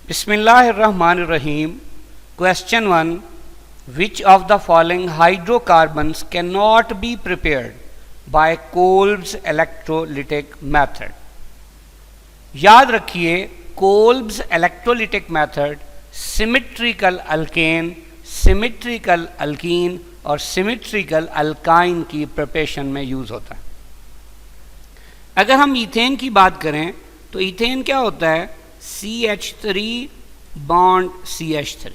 Bismillahirrahmanirrahim. Question 1. Which of the following hydrocarbons cannot be prepared by Kolb's electrolytic method? याद रखिए, Kolbe's electrolytic method symmetrical alkane, symmetrical alkyne और symmetrical alkyne की preparation में use होता है। अगर हम ईथेन की बात करें तो ईथेन क्या होता है? CH3 bond CH3।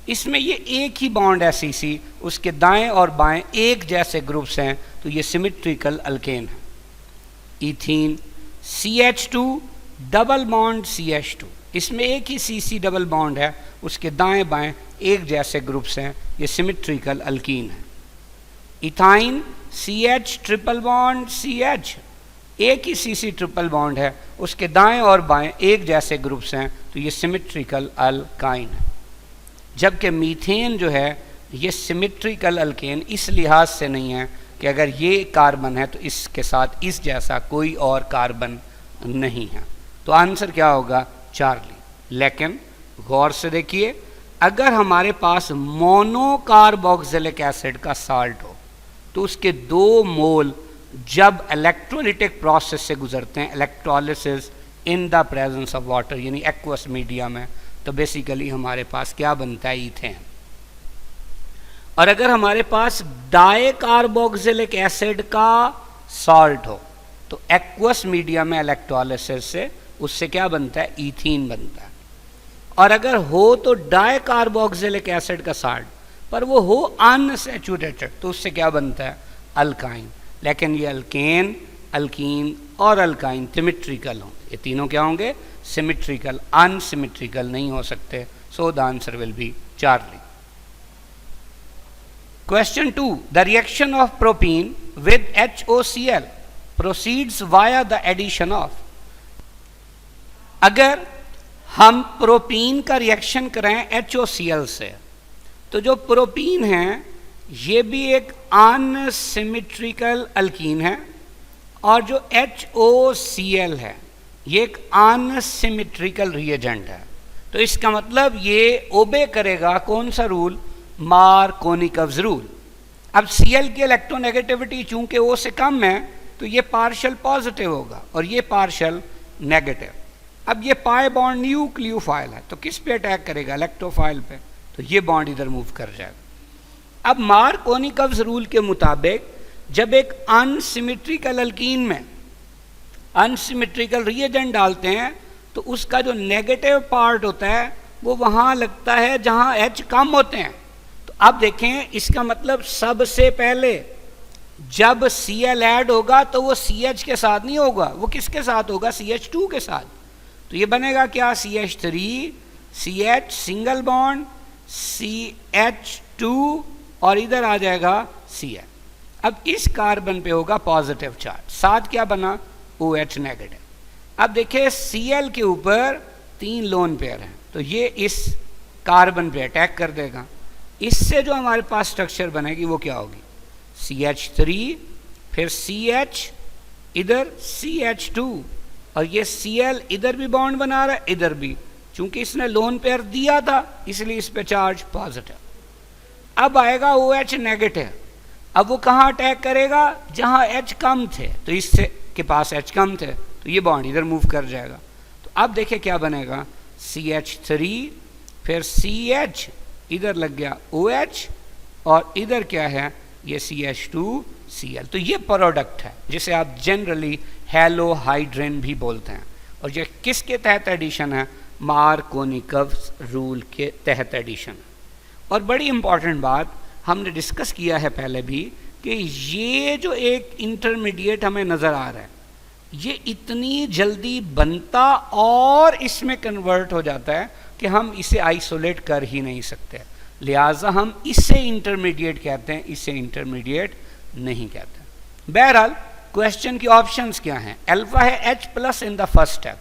इसमें ये एक ही बॉन्ड है CC, उसके दाएं और बाएं एक जैसे ग्रुप्स हैं, तो ये सिमेट्रिकल अल्केन है। Ethene CH2 double bond CH2, इसमें एक ही CC डबल बॉन्ड है, उसके दाएं बाएं एक जैसे ग्रुप्स हैं, ये सिमेट्रिकल अल्कीन है। Ethyne CH triple bond CH, एक ही CC ट्रिपल बॉन्ड है, उसके दाएं और बाएं एक जैसे ग्रुप्स हैं, तो ये सिमेट्रिकल अल्काइन है। जबकि मीथेन जो है ये सिमेट्रिकल अल्केन इस लिहाज से नहीं है कि अगर ये कार्बन है तो इसके साथ इस जैसा कोई और कार्बन नहीं है। तो आंसर क्या होगा? चार्ली। लेकिन गौर से देखिए, अगर हमारे पास मोनोकार्बोक्सिलिक एसिड का साल्ट हो तो उसके 2 मोल जब इलेक्ट्रोलिटिक प्रोसेस से गुजरते हैं, electrolysis in the presence of water यानी एक्वस मीडिया में, तो बेसिकली हमारे पास क्या बनता है? ईथेन। और अगर हमारे पास डाइकार्बोक्सिलिक एसिड का सॉल्ट हो तो एक्वस मीडिया में इलेक्ट्रोलिसिस से उससे क्या बनता है? ईथीन बनता है। और अगर हो तो डाइकार्बोक्सिलिक एसिड का सॉल्ट, पर वो हो अनसैचुरेटेड, तो उससे क्या बनता है? अल्काइन। लेकिन ये अल्केन, अल्कीन और अल्काइन सिमेट्रिकल होंगे। ये तीनों क्या होंगे? सिमेट्रिकल, अनसिमेट्रिकल नहीं हो सकते। सो the answer will be Charlie. Question 2. The reaction of propene with HOCl proceeds via the addition of. अगर हम प्रोपीन का रिएक्शन करें HOCl से, तो जो प्रोपीन है ये भी एक अनसिमेट्रिकल अल्कीन है, और जो HOCl है ये एक अनसिमेट्रिकल रिएजेंट है। तो इसका मतलब ये ओबे करेगा कौन सा रूल? Markovnikov's rule. अब Cl की इलेक्ट्रोनेगेटिविटी चूंकि O से कम है तो ये पार्शियल पॉजिटिव होगा और ये पार्शियल नेगेटिव। अब ये पाई बॉन्ड न्यूक्लियोफाइल है, तो किस पे अटैक करेगा? इलेक्ट्रोफाइल पे, तो ये बॉन्ड इधर मूव कर जाएगा। अब मार्कोनिकव्स रूल के मुताबिक जब एक अनसिमेट्रिकल अल्कीन में अनसिमेट्रिकल रिएजेंट डालते हैं तो उसका जो नेगेटिव पार्ट होता है वो वहाँ लगता है जहाँ H कम होते हैं। तो अब देखें, इसका मतलब सबसे पहले जब Cl ऐड होगा तो वो CH के साथ नहीं होगा, वो किसके साथ होगा? CH2 के साथ। तो ये बनेगा क्या? CH3 CH single bond CH2 और इधर आ जाएगा Cl। अब इस कार्बन पे होगा पॉजिटिव चार्ज, साथ क्या बना? OH negative. अब देखिए Cl के ऊपर 3 लोन पेयर हैं, तो ये इस कार्बन पे अटैक कर देगा। इससे जो हमारे पास स्ट्रक्चर बनेगी वो क्या होगी? CH3 फिर CH इधर CH2 और ये Cl इधर भी बॉन्ड बना रहा है, इधर भी, चूंकि इसने लोन पेयर दिया था इसलिए इस पे चार्ज पॉजिटिव। अब आएगा OH नेगेटिव। अब वो कहाँ अटैक करेगा? जहाँ H कम थे, तो इससे के पास H कम थे, तो ये बॉन्ड इधर मूव कर जाएगा। तो अब देखिए क्या बनेगा? CH3 फिर CH इधर लग गया OH और इधर क्या है? ये CH2 Cl। तो ये प्रोडक्ट है जिसे आप जनरली हेलोहाइड्रेन भी बोलते हैं। और ये किसके तहत एडिशन है? मार्कोनिकव्स रूल के तहत एडिशन। और बड़ी इंपॉर्टेंट बात हमने डिस्कस किया है पहले भी कि ये जो एक इंटरमीडिएट हमें नज़र आ रहा है ये इतनी जल्दी बनता और इसमें कन्वर्ट हो जाता है कि हम इसे आइसोलेट कर ही नहीं सकते, लिहाजा हम इसे इंटरमीडिएट कहते हैं, इसे इंटरमीडिएट नहीं कहते। बहरहाल क्वेश्चन की ऑप्शंस क्या हैं? अल्फा है H plus in the first step.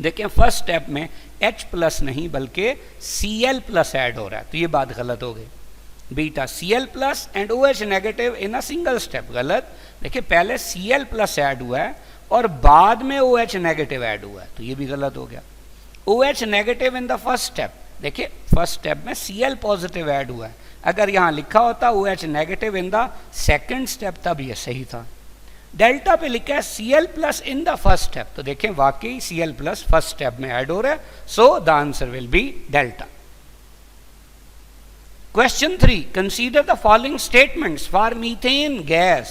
देखिए फर्स्ट स्टेप में H प्लस नहीं बल्कि Cl प्लस ऐड हो रहा है, तो ये बात गलत हो गई। Beta Cl plus and OH negative in a single step, गलत। देखिए पहले Cl प्लस ऐड हुआ है और बाद में OH नेगेटिव ऐड हुआ है, तो ये भी गलत हो गया। OH negative in the first step. देखिए फर्स्ट स्टेप में Cl पॉजिटिव ऐड हुआ है, अगर यहाँ लिखा होता OH negative in the second step तब ये सही था। डेल्टा पे लिखा है Cl plus in the first step, तो देखें वाकई Cl प्लस फर्स्ट स्टेप में ऐड हो रहा है, so the answer will be delta. Question 3, consider the following statements for methane gas.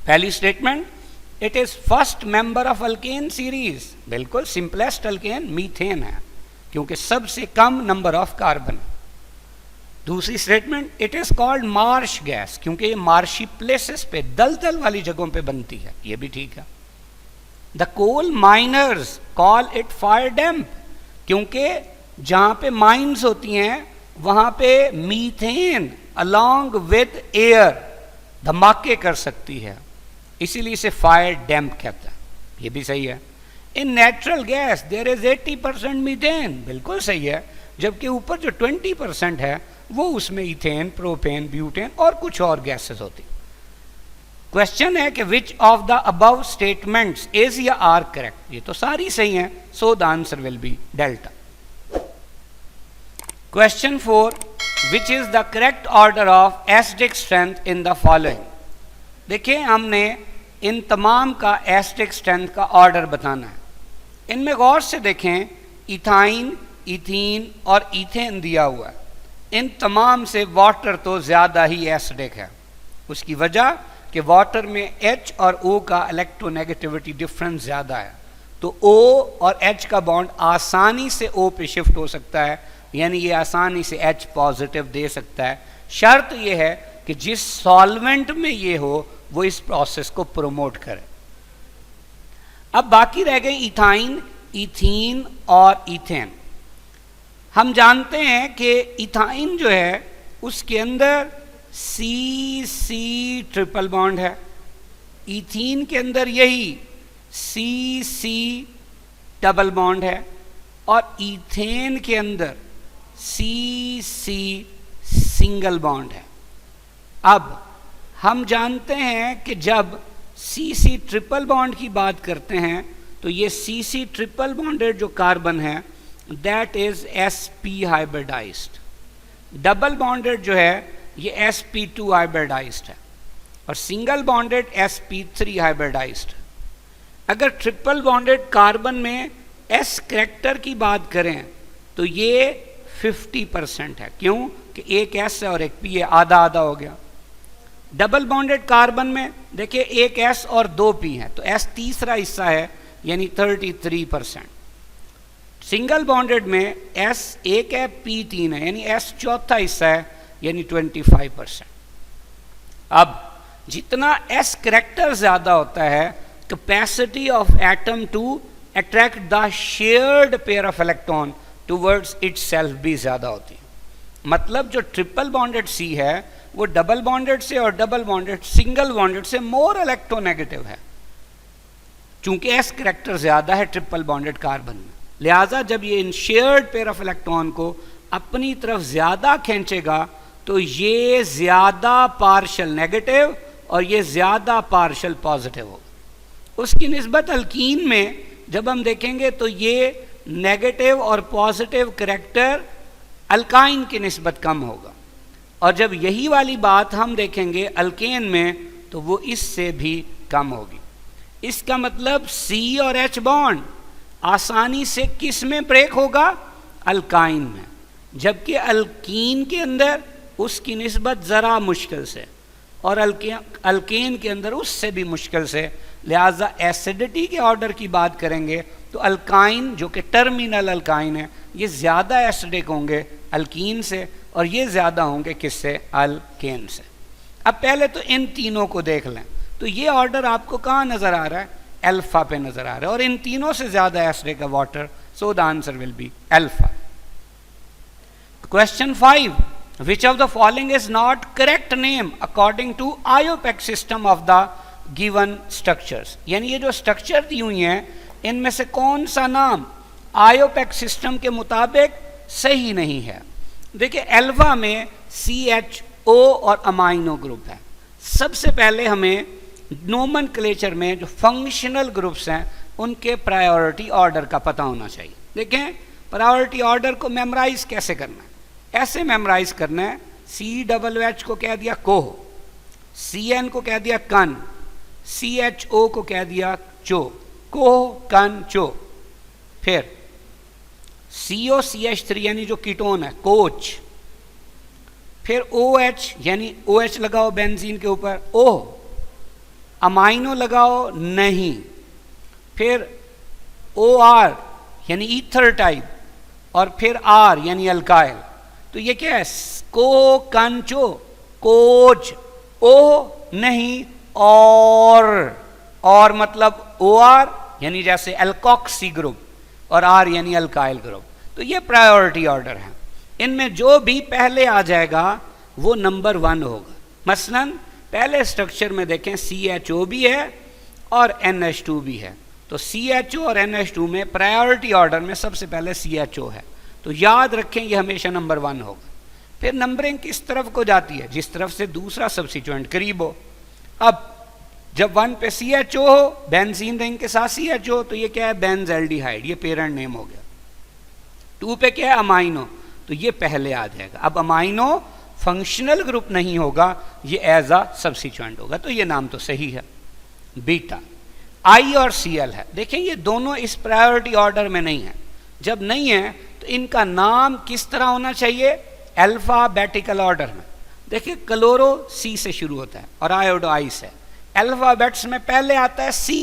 पहली statement, it is first member of alkane series. बिल्कुल simplest alkane methane है क्योंकि सबसे कम नंबर ऑफ कार्बन। दूसरी statement, it is called Marsh gas क्योंकि ये marshy places पे दलदल वाली जगहों पे बनती है, ये भी ठीक है। The coal miners call it fire damp क्योंकि जहां पे माइंस होती हैं वहां पे मीथेन अलोंग विद एयर धमाके कर सकती है, इसीलिए इसे फायर डैम्प कहता है, ये भी सही है। In natural gas there is 80% methane, बिल्कुल सही है, जबकि ऊपर जो 20% है वो उसमें इथेन, प्रोपेन, ब्यूटेन और कुछ और गैसेस होती। क्वेश्चन है कि विच of the above statements is या आर करेक्ट। ये तो सारी सही हैं, so the answer will be delta. Question 4, which is the correct order of acidic strength in the following. देखिए हमने इन तमाम का एसिडिक स्ट्रेंथ का ऑर्डर बताना है। इनमें गौर से देखें, इथाइन, इथीन और इथेन दिया हुआ है। इन तमाम से वाटर तो ज़्यादा ही एसिडिक है। उसकी वजह कि वाटर में H और O का इलेक्ट्रोनेगेटिविटी डिफरेंस ज़्यादा है, तो O और H का बॉन्ड आसानी से O पे शिफ्ट हो सकता है, यानी ये आसानी से H पॉजिटिव दे सकता है। शर्त ये है कि जिस सॉल्वेंट में ये हो वो इस प्रोसेस को प्रमोट करे। अब बाकी रह गए इथाइन, इथीन और इथेन। हम जानते हैं कि इथाइन जो है उसके अंदर C ट्रिपल बॉन्ड है, इथीन के अंदर यही C डबल बॉन्ड है और इथेन के अंदर C सिंगल बॉन्ड है। अब हम जानते हैं कि जब C ट्रिपल बॉन्ड की बात करते हैं तो ये C ट्रिपल बॉन्डेड जो कार्बन है that is sp hybridized. Double bonded जो है ये sp2 हाइब्रिडाइज्ड है और सिंगल बॉन्डेड sp3 हाइब्रिडाइज्ड। अगर ट्रिपल बॉन्डेड कार्बन में s करैक्टर की बात करें तो ये 50% है, क्यों कि एक s है और एक p है, आधा आधा हो गया। डबल बॉन्डेड कार्बन में देखिए एक s और दो p है, तो s तीसरा हिस्सा है यानी 33%। सिंगल बॉन्डेड में S एक है, P 3 है, यानी S चौथा हिस्सा है यानी 25%। अब जितना S करैक्टर ज्यादा होता है, capacity of atom to attract the shared pair of electron towards itself भी ज्यादा होती है। मतलब जो ट्रिपल बॉन्डेड C है वो डबल बॉन्डेड से और डबल बॉन्डेड सिंगल बॉन्डेड से मोर इलेक्ट्रोनेगेटिव है, चूंकि S करैक्टर ज्यादा है ट्रिपल बॉन्डेड कार्बन में। लिहाजा जब ये इन शेयर्ड पेयर ऑफ इलेक्ट्रॉन को अपनी तरफ ज्यादा खींचेगा तो ये ज्यादा पार्शियल नेगेटिव और ये ज्यादा पार्शियल पॉजिटिव होगा। उसकी निस्बत अल्कीन में जब हम देखेंगे तो ये नेगेटिव और पॉजिटिव करैक्टर अल्काइन की निस्बत कम होगा, और जब यही वाली बात हम देखेंगे अल्केन में तो वो इससे भी कम होगी। इसका मतलब C और H बॉन्ड आसानी से किस में ब्रेक होगा, अल्काइन में, जबकि अल्कीन के अंदर उसकी निस्बत ज़रा मुश्किल से और अल्केन के अंदर उससे भी मुश्किल से। लिहाजा एसिडिटी के ऑर्डर की बात करेंगे तो अल्काइन जो कि टर्मिनल अल्काइन है ये ज़्यादा एसिडिक होंगे अल्कीन से और ये ज़्यादा होंगे किससे, अल्केन से। अब पहले तो इन तीनों को देख लें, तो ये ऑर्डर आपको कहाँ नज़र आ रहा है, अल्फा पे नजर आ रहा है, और इन तीनों से ज्यादा एसिडिक है water, so the answer will be alpha. Question 5, which of the following is not correct name according to IUPAC system of the given structures. यानी ये जो स्ट्रक्चर दी हुई हैं इनमें से कौन सा नाम आयोपेक सिस्टम के मुताबिक सही नहीं है। देखिए अल्फा में CHO और अमाइनो ग्रुप है। सबसे पहले हमें नोमेनक्लेचर में जो फंक्शनल ग्रुप्स हैं उनके प्रायोरिटी ऑर्डर का पता होना चाहिए। देखें प्रायोरिटी ऑर्डर को मेमोराइज कैसे करना है, ऐसे मेमोराइज करना है, COOH को कह दिया कोह, CN को कह दिया कन, CHO को कह दिया चो, कोह कन चो। फिर COCH3 यानी जो कीटोन है कोच, फिर OH यानी OH लगाओ बेंजीन के ऊपर, O, अमाइनो लगाओ नहीं, फिर OR यानी ईथर टाइप, और फिर R यानी अल्काइल। तो ये क्या है, को कंचो, कोच, ओ नहीं और मतलब OR यानी जैसे एल्कोक्सी ग्रुप, और R यानी अल्काइल ग्रुप। तो ये प्रायोरिटी ऑर्डर है, इनमें जो भी पहले आ जाएगा वो नंबर 1 होगा। मसलन पहले स्ट्रक्चर में देखें CHO भी है और NH2 भी है, तो CHO और NH2 में प्रायोरिटी ऑर्डर में सबसे पहले CHO है, तो याद रखें ये हमेशा नंबर 1 होगा। फिर नंबरिंग किस तरफ को जाती है, जिस तरफ से दूसरा सब्स्टिट्यूएंट करीब हो। अब जब 1 पे CHO हो, बेंजीन रिंग के साथ CHO, तो ये क्या है, बेंजल्डिहाइड, ये पेरेंट नेम हो गया। 2 पे क्या है, अमाइनो, तो ये पहले आ जाएगा। अब अमाइनो फंक्शनल ग्रुप नहीं होगा, ये एज अ सब्स्टिट्यूएंट होगा, तो ये नाम तो सही है। बीटा I और Cl है, देखें ये दोनों इस प्रायोरिटी ऑर्डर में नहीं है। जब नहीं है तो इनका नाम किस तरह होना चाहिए, अल्फाबेटिकल ऑर्डर में। देखिए क्लोरो C से शुरू होता है और आयोडो I से। अल्फाबेट्स में पहले आता है C,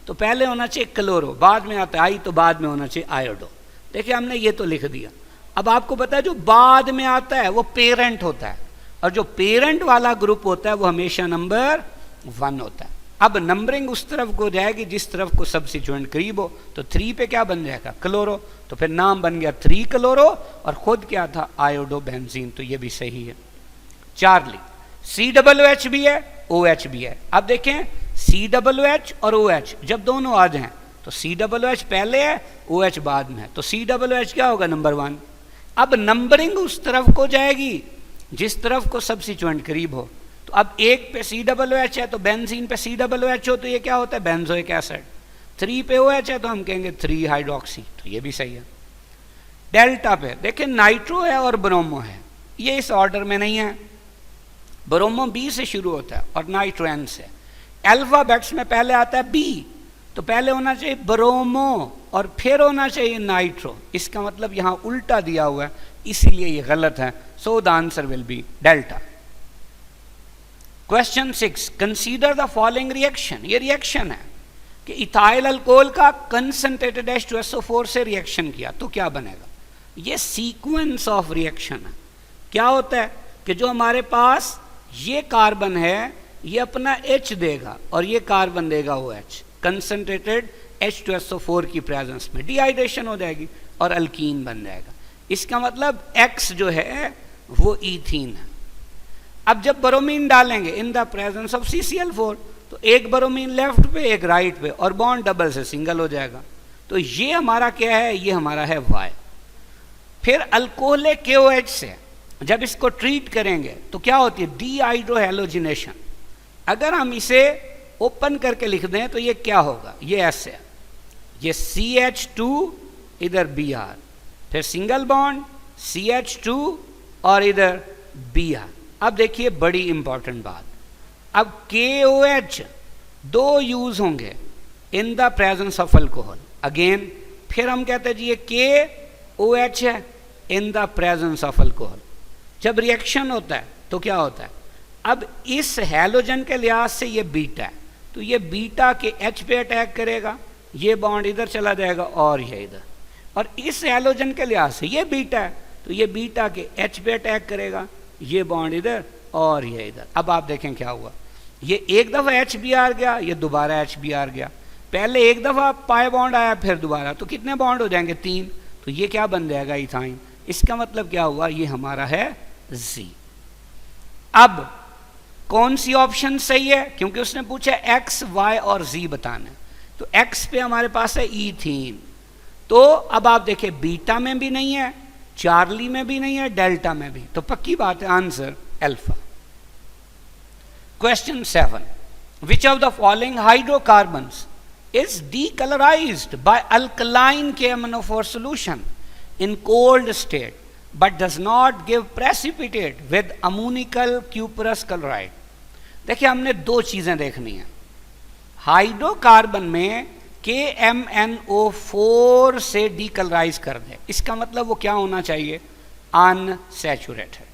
तो पहले होना चाहिए क्लोरो, बाद में आता है I, तो बाद में होना चाहिए आयोडो। देखिए हमने ये तो लिख दिया। अब आपको पता है जो बाद में आता है वो पेरेंट होता है, और जो पेरेंट वाला ग्रुप होता है वो हमेशा नंबर 1 होता है। अब नंबरिंग उस तरफ को जाएगी जिस तरफ को सब्स्टिट्यूएंट करीब हो, तो 3 पे क्या बन जाएगा, क्लोरो, तो फिर नाम बन गया 3 क्लोरो, और खुद क्या था, आयोडो बेंजीन, तो ये भी सही है। चार्ली, COOH भी है, OH भी है। अब देखें COOH और OH जब दोनों आ जाएं तो COOH पहले है, OH बाद में है, तो COOH क्या होगा, नंबर 1। अब नंबरिंग उस तरफ को जाएगी जिस तरफ को सब्स्टिट्यूएंट करीब हो। तो अब 1 पे COOH है तो बेंजीन पे COOH हो, तो ये क्या होता है, बेंजोइक एसिड। 3 पे OH है तो हम कहेंगे 3 हाइड्रोक्सी, तो ये भी सही है। डेल्टा पे देखिए नाइट्रो है और ब्रोमो है, ये इस ऑर्डर में नहीं है। ब्रोमो B से शुरू होता है और नाइट्रो N से। अल्फाबेट्स में पहले आता है B, तो पहले होना चाहिए ब्रोमो और फिर होना चाहिए नाइट्रो। इसका मतलब यहाँ उल्टा दिया हुआ है, इसीलिए ये गलत है। So the answer will be delta. Question 6, consider the following reaction. ये रिएक्शन है कि इथाइल अल्कोहल का कंसंट्रेटेड H2SO4 से रिएक्शन किया तो क्या बनेगा। ये सीक्वेंस ऑफ रिएक्शन है। क्या होता है कि जो हमारे पास ये कार्बन है ये अपना H देगा और ये कार्बन देगा OH, कंसंट्रेटेड H2SO4 की प्रेजेंस में डिहाइड्रेशन हो जाएगी और अल्कीन बन जाएगा। इसका मतलब X जो है वो ईथीन है। अब जब ब्रोमीन डालेंगे in the presence of CCl4, तो एक ब्रोमीन लेफ्ट पे एक राइट पे, और बॉन्ड डबल से सिंगल हो जाएगा। तो ये हमारा क्या है, ये हमारा है Y। फिर अल्कोहल KOH से जब इसको ट्रीट करेंगे तो क्या होती है, डीहाइड्रोहेलोजिनेशन। अगर हम इसे ओपन करके लिख दें तो ये क्या होगा, ये ऐसे है, ये CH2 इधर Br, फिर सिंगल बॉन्ड CH2 और इधर Br। अब देखिए बड़ी इंपॉर्टेंट बात, अब KOH 2 यूज होंगे in the presence of alcohol. Again फिर हम कहते हैं जी ये KOH है in the presence of alcohol. जब रिएक्शन होता है तो क्या होता है, अब इस हैलोजन के लिहाज से ये बीटा है, तो ये बीटा के H पे अटैक करेगा, ये बॉन्ड इधर चला जाएगा और ये इधर, और इस हैलोजन के लिहाज से ये बीटा है तो ये बीटा के H पे अटैक करेगा, ये बॉन्ड इधर और ये इधर। अब आप देखें क्या हुआ, ये एक दफ़ा HBr गया, ये दोबारा HBr गया, पहले एक दफ़ा पाई बॉन्ड आया फिर दोबारा, तो कितने बॉन्ड हो जाएंगे 3, तो ये क्या बन जाएगा, इथाइन। इसका मतलब क्या हुआ, ये हमारा है Z। अब कौन सी ऑप्शन सही है, क्योंकि उसने पूछा X, Y और Z बताना है, तो X पे हमारे पास है ईथीन। तो अब आप देखिए बीटा में भी नहीं है, चार्ली में भी नहीं है, डेल्टा में भी, तो पक्की बात है answer alpha. Question 7, which of the following hydrocarbons is decolorized by alkaline KMnO4 solution in cold state but does not give precipitate with ammonical cuprous chloride. देखिए हमने दो चीजें देखनी है. हाइड्रोकार्बन में KMnO4 से डीकलराइज कर दे, इसका मतलब वो क्या होना चाहिए? अनसैचुरेटेड.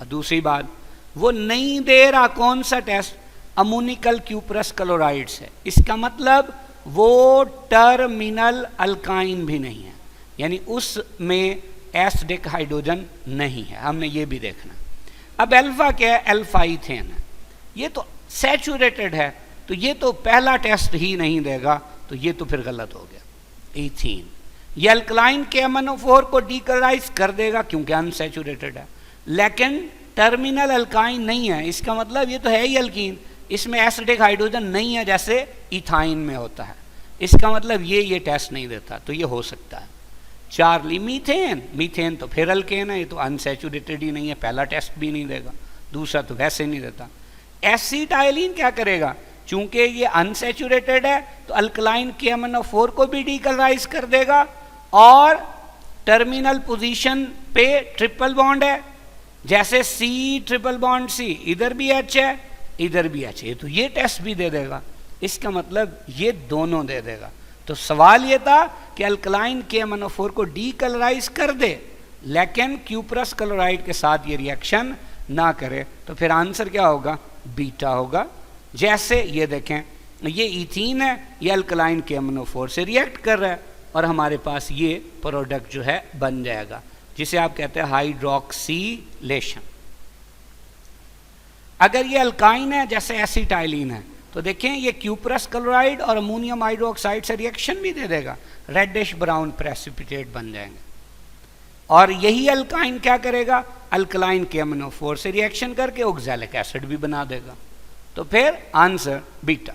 और दूसरी बात, वो नहीं दे रहा कौन सा टेस्ट? अमोनिकल क्यूप्रस क्लोराइड से, इसका मतलब वो टर्मिनल अल्काइन भी नहीं है, यानी उसमें एसिडिक हाइड्रोजन नहीं है. हमने ये भी देखना. अब अल्फा क्या है? अल्फा इथेन है. ये तो सैचुरेटेड है, तो ये तो पहला टेस्ट ही नहीं देगा, तो ये तो फिर गलत हो गया. इथीन ये अल्कलाइन KMnO4 को डीकलराइज कर देगा क्योंकि अनसैचुरेटेड है, लेकिन टर्मिनल अल्काइन नहीं है, इसका मतलब ये तो है ही अल्कीन, इसमें एसिडिक हाइड्रोजन नहीं है जैसे इथाइन में होता है, इसका मतलब ये टेस्ट नहीं देता, तो ये हो सकता है. चार्ली मीथेन, मीथेन तो फिर अल्केन है, ये तो अनसैचुरेटेड ही नहीं है, पहला टेस्ट भी नहीं देगा, दूसरा तो वैसे नहीं देता. एसिटाइलिन क्या करेगा? चूंकि ये अनसैचुरेटेड है तो अल्कलाइन KMnO4 को भी डीकलराइज कर देगा, और टर्मिनल पोजीशन पे ट्रिपल बॉन्ड है, जैसे C ट्रिपल बॉन्ड C, इधर भी H है इधर भी H है, तो ये टेस्ट भी दे देगा, इसका मतलब ये दोनों दे देगा. तो सवाल ये था कि अल्कलाइन KMnO4 को डीकलराइज कर दे लेकिन क्यूप्रस क्लोराइड के साथ ये रिएक्शन ना करे, तो फिर आंसर क्या होगा? बीटा होगा. जैसे ये देखें, ये इथीन है, ये अल्कलाइन KMnO4 से रिएक्ट कर रहा है, और हमारे पास ये प्रोडक्ट जो है बन जाएगा, जिसे आप कहते हैं हाइड्रोक्सीलेशन. अगर ये अल्काइन है जैसे एसिटाइलिन है, तो देखें ये क्यूप्रस क्लोराइड और अमोनियम हाइड्रोक्साइड से रिएक्शन भी दे देगा, रेडिश ब्राउन प्रेसिपिटेट बन जाएंगे. और यही अल्काइन क्या करेगा? अल्कलाइन KMnO4 से रिएक्शन करके ऑक्सैलिक एसिड भी बना देगा, तो फिर answer beta.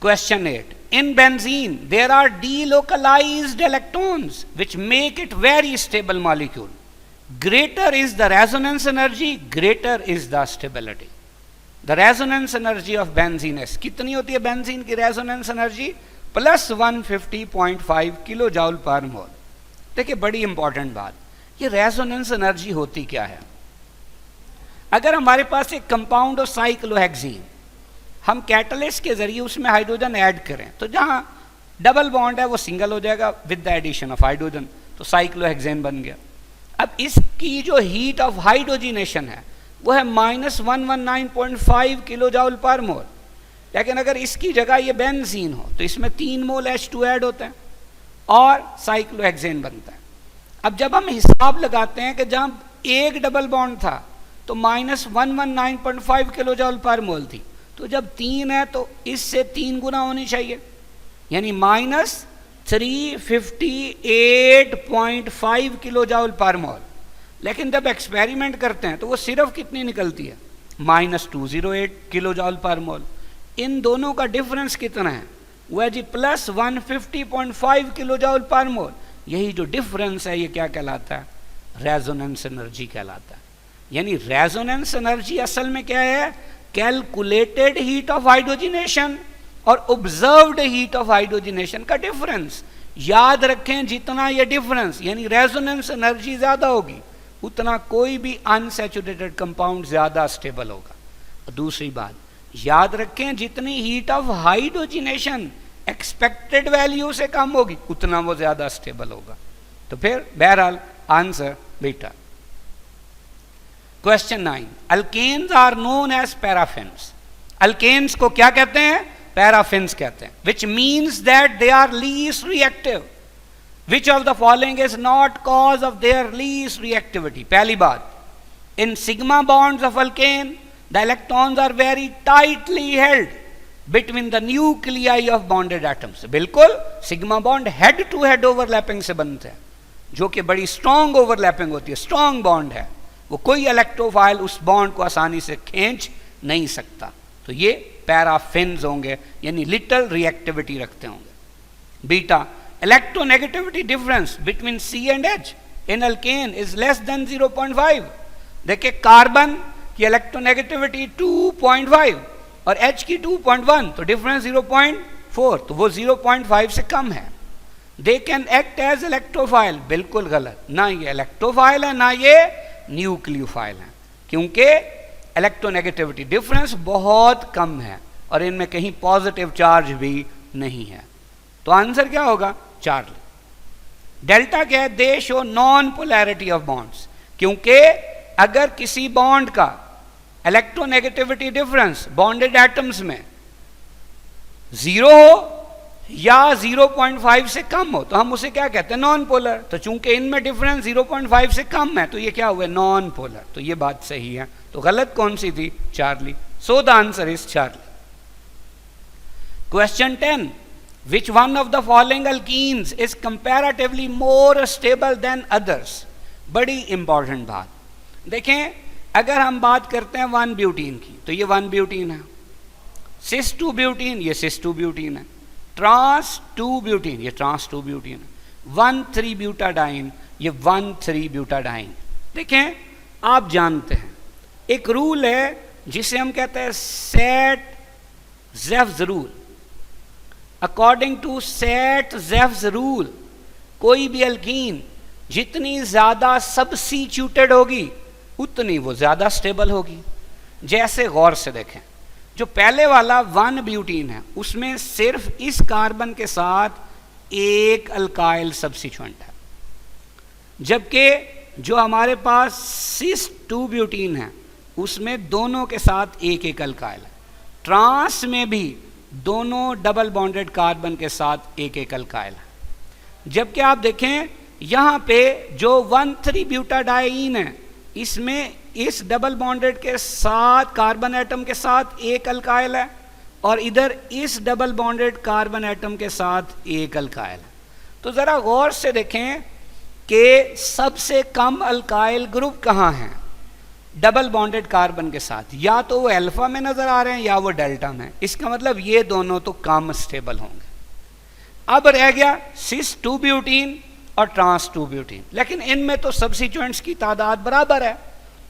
Question 8. In benzene, there are delocalized electrons which make it very stable molecule. Greater is the resonance energy, greater is the stability. The resonance energy of benzene is कितनी होती है? Benzene की resonance energy plus 150.5 kilojoule per mole. देखिए बड़ी important बात, ये resonance energy होती क्या है? अगर हमारे पास एक कंपाउंड हो साइक्लोहेक्सीन, हम कैटलिस्ट के जरिए उसमें हाइड्रोजन ऐड करें, तो जहां डबल बॉन्ड है वो सिंगल हो जाएगा with the addition of hydrogen, तो साइक्लोहेक्सेन बन गया. अब इसकी जो हीट ऑफ हाइड्रोजिनेशन है वो है -119.5 किलो जूल पर मोल, लेकिन अगर इसकी जगह ये बेंजीन हो तो इसमें 3 मोल H2 ऐड होता है और साइक्लोहेक्सेन बनता है. अब जब हम हिसाब लगाते हैं कि जहां एक डबल बॉन्ड था तो -119.5 किलो जूल पर मोल थी, तो जब 3 है तो इससे 3 गुना होनी चाहिए, यानी -358.5 किलो जूल पर मोल. लेकिन जब एक्सपेरिमेंट करते हैं तो वो सिर्फ कितनी निकलती है? -208 किलो जूल पर मोल. इन दोनों का डिफरेंस कितना है? वो है जी +150.5 किलो जूल पर मोल. यही जो डिफरेंस है ये क्या कहलाता है? रेजोनेंस एनर्जी कहलाता है. यानी रेजोनेंस एनर्जी असल में क्या है? कैलकुलेटेड हीट ऑफ हाइड्रोजिनेशन और ऑब्जर्व्ड हीट ऑफ हाइड्रोजिनेशन का डिफरेंस. याद रखें, जितना ये डिफरेंस यानी रेजोनेंस एनर्जी ज्यादा होगी उतना कोई भी अनसैचुरेटेड कंपाउंड ज्यादा स्टेबल होगा. और दूसरी बात याद रखें, जितनी heat of hydrogenation expected value से कम होगी उतना वो ज्यादा स्टेबल होगा. तो फिर बहरहाल answer beta. Question 9. Alkanes are known as paraffins. Alkanes को क्या कहते हैं? पैराफिन्स कहते हैं. Which means that they are least reactive. Which of the following is not cause of their least reactivity? पहली बात, in sigma bonds of alkane the electrons are very tightly held between the nuclei of bonded atoms. बिल्कुल sigma bond head to head overlapping से बनते हैं, जो कि बड़ी strong overlapping होती है, स्ट्रॉन्ग बॉन्ड है, वो कोई इलेक्ट्रोफाइल उस बॉन्ड को आसानी से खींच नहीं सकता. तो ये पैराफिन्स होंगे, यानी लिटिल रिएक्टिविटी रखते होंगे. Beta, electronegativity difference between C and H in alkane is less than 0.5. देखिए कार्बन की इलेक्ट्रोनेगेटिविटी 2.5, और H की 2.1, तो डिफरेंस 0.4, तो वो 0.5 से कम है। They can act as electrophile, बिल्कुल गलत, ना ये इलेक्ट्रोफाइल है ना ये न्यूक्लियोफाइल है, क्योंकि इलेक्ट्रोनेगेटिविटी डिफरेंस बहुत कम है और इनमें कहीं पॉजिटिव चार्ज भी नहीं है। तो आंसर क्या होगा? चार्ली। डेल्टा क्या है? दे show non polarity of bonds, क्योंकि अगर किसी बॉन्ड का इलेक्ट्रोनेगेटिविटी डिफरेंस बॉन्डेड एटम्स में 0 हो या 0.5 से कम हो तो हम उसे क्या कहते हैं? Non polar. तो चूंकि इनमें डिफरेंस 0.5 से कम है तो ये क्या हुए? Non polar. तो ये बात सही है। तो गलत कौन सी थी? Charlie. So the answer is Charlie. Question 10, which one of the following alkenes is comparatively more stable than others? बड़ी इंपॉर्टेंट बात। देखें, अगर हम बात करते हैं 1 ब्यूटीन की तो ये 1 ब्यूटीन है, सिस 2 ब्यूटीन ये सिस 2 ब्यूटीन है, ट्रांस 2 ब्यूटीन ये ट्रांस 2 ब्यूटीन है, 1,3 ब्यूटाडाइन ये 1,3 ब्यूटाडाइन। देखें, आप जानते हैं एक रूल है जिसे हम कहते हैं सेट-ज़ेफ्स रूल। अकॉर्डिंग टू सेट-ज़ेफ्स रूल, कोई भी अल्कीन जितनी ज्यादा सब्स्टिट्यूटेड होगी उतनी वो ज्यादा स्टेबल होगी। जैसे गौर से देखें, जो पहले वाला 1 ब्यूटीन है उसमें सिर्फ इस कार्बन के साथ एक अल्काइल सब्स्टिट्यूएंट है, जबकि जो हमारे पास सिस 2 ब्यूटीन है उसमें दोनों के साथ एक एक अल्काइल है। ट्रांस में भी दोनों डबल बॉन्डेड कार्बन के साथ एक एक अल्काइल है। जबकि आप देखें यहाँ पे जो 1,3 ब्यूटाडाइन है इसमें इस डबल बॉन्डेड के साथ कार्बन एटम के साथ एक अल्काइल है और इधर इस डबल बॉन्डेड कार्बन एटम के साथ एक अल्काइल है। तो ज़रा गौर से देखें कि सबसे कम अल्काइल ग्रुप कहाँ हैं? डबल बॉन्डेड कार्बन के साथ, या तो वो अल्फा में नजर आ रहे हैं या वो डेल्टा में। इसका मतलब ये दोनों तो कम स्टेबल होंगे। अब रह गया सिस 2 ब्यूटीन और ट्रांस 2 ब्यूटीन, लेकिन इनमें तो सब्स्टिट्यूएंट्स की तादाद बराबर है,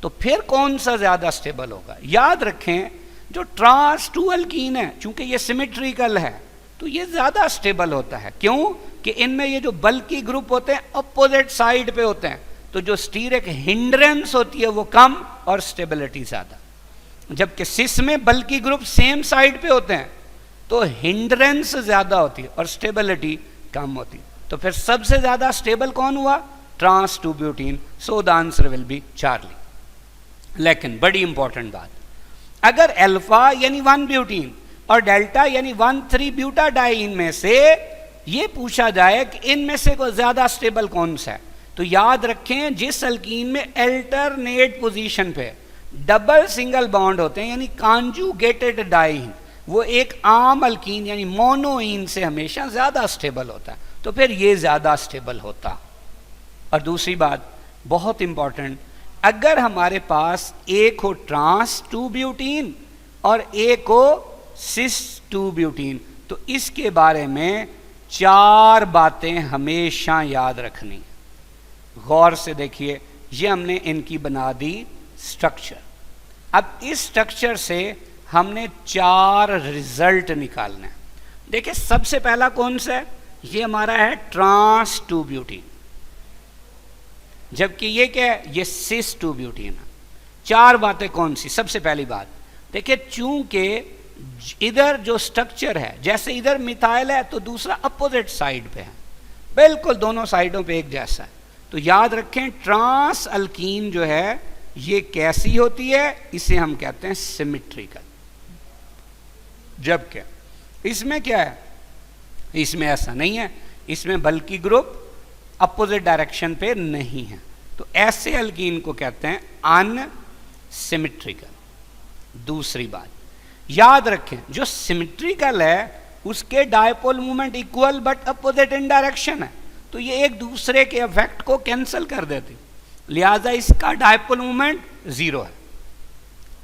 तो फिर कौन सा ज्यादा स्टेबल होगा? याद रखें, जो ट्रांस 2 अल्कीन है चूंकि ये सिमेट्रिकल है तो ये ज्यादा स्टेबल होता है। क्यों? कि इनमें ये जो बल्की ग्रुप होते हैं अपोजिट साइड पे होते हैं, तो जो स्टीरिक हिंड्रेंस होती है वो कम और स्टेबिलिटी ज्यादा। जबकि सिस में बल्की ग्रुप सेम साइड पे होते हैं तो हिंड्रेंस ज्यादा होती है और स्टेबिलिटी कम होती है। तो फिर सबसे ज्यादा स्टेबल कौन हुआ? Trans 2 butene. So the answer will be Charlie. लेकिन बड़ी इंपॉर्टेंट बात, अगर अल्फा यानी 1 ब्यूटीन और डेल्टा यानी 1,3 ब्यूटाडाइन में से ये पूछा जाए कि इनमें से कोई ज्यादा स्टेबल कौन सा है, तो याद रखें जिस अल्कीन में अल्टरनेट पोजीशन पे डबल सिंगल बॉन्ड होते हैं यानी कॉन्जुगेटेड डाइन, वो एक आम अल्कीन यानी मोनोइन से हमेशा ज्यादा स्टेबल होता है, तो फिर ये ज्यादा स्टेबल होता। और दूसरी बात बहुत इंपॉर्टेंट, अगर हमारे पास एक हो ट्रांस 2 ब्यूटीन और एक हो सिस 2 ब्यूटीन, तो इसके बारे में 4 बातें हमेशा याद रखनी। गौर से देखिए, ये हमने इनकी बना दी स्ट्रक्चर। अब इस स्ट्रक्चर से हमने 4 रिजल्ट निकालने हैं। देखिए, सबसे पहला कौन सा है? ये हमारा है ट्रांस 2 ब्यूटीन, जबकि ये क्या है? ये सिस 2 ब्यूटीन है। 4 बातें कौन सी? सबसे पहली बात देखिए, चूंकि इधर जो स्ट्रक्चर है, जैसे इधर मिथाइल है तो दूसरा अपोजिट साइड पे है, बिल्कुल दोनों साइडों पे एक जैसा है, तो याद रखें ट्रांस अल्कीन जो है ये कैसी होती है? इसे हम कहते हैं सिमेट्रिकल। जबकि इसमें क्या है? इसमें ऐसा नहीं है, इसमें बल्कि ग्रुप अपोजिट डायरेक्शन पे नहीं है, तो ऐसे अल्कीन को कहते हैं अनसिमेट्रिकल। दूसरी बात याद रखें, जो सिमेट्रिकल है उसके dipole movement equal but opposite in direction है, तो ये एक दूसरे के इफेक्ट को कैंसिल कर देते, लिहाजा इसका डायपोल मूवमेंट 0 है।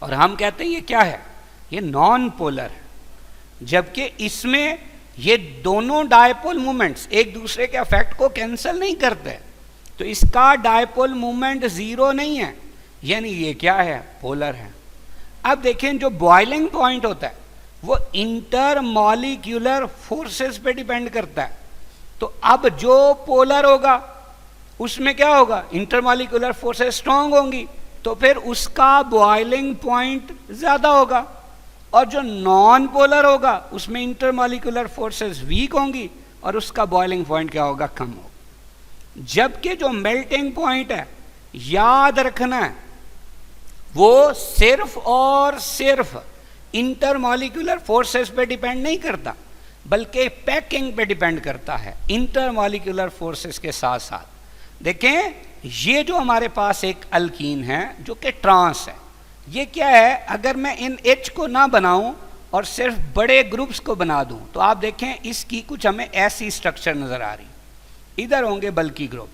और हम कहते हैं ये क्या है? ये नॉन पोलर है, जबकि इसमें ये दोनों डायपोल मूवमेंट्स एक दूसरे के इफेक्ट को कैंसिल नहीं करते, तो इसका डायपोल मूवमेंट 0 नहीं है, यानी ये क्या है? पोलर है। अब देखें, जो बॉइलिंग पॉइंट होता है वो इंटरमॉलिक्यूलर फोर्सेस पे डिपेंड करता है। तो अब जो पोलर होगा उसमें क्या होगा, इंटरमॉलिक्यूलर फोर्सेस स्ट्रांग होंगी, तो फिर उसका बॉइलिंग पॉइंट ज्यादा होगा। और जो नॉन पोलर होगा उसमें इंटरमॉलिक्यूलर फोर्सेस वीक होंगी और उसका बॉइलिंग पॉइंट क्या होगा, कम होगा। जबकि जो मेल्टिंग पॉइंट है, याद रखना है, वो सिर्फ और सिर्फ इंटरमॉलिक्यूलर फोर्सेस पे डिपेंड नहीं करता, बल्कि पैकिंग पे डिपेंड करता है इंटरमॉलिक्यूलर फोर्सेस के साथ साथ। देखें, ये जो हमारे पास एक अल्कीन है जो कि ट्रांस है, ये क्या है, अगर मैं इन H को ना बनाऊं और सिर्फ बड़े ग्रुप्स को बना दूं, तो आप देखें इसकी कुछ हमें ऐसी स्ट्रक्चर नजर आ रही। इधर होंगे बल्की ग्रुप,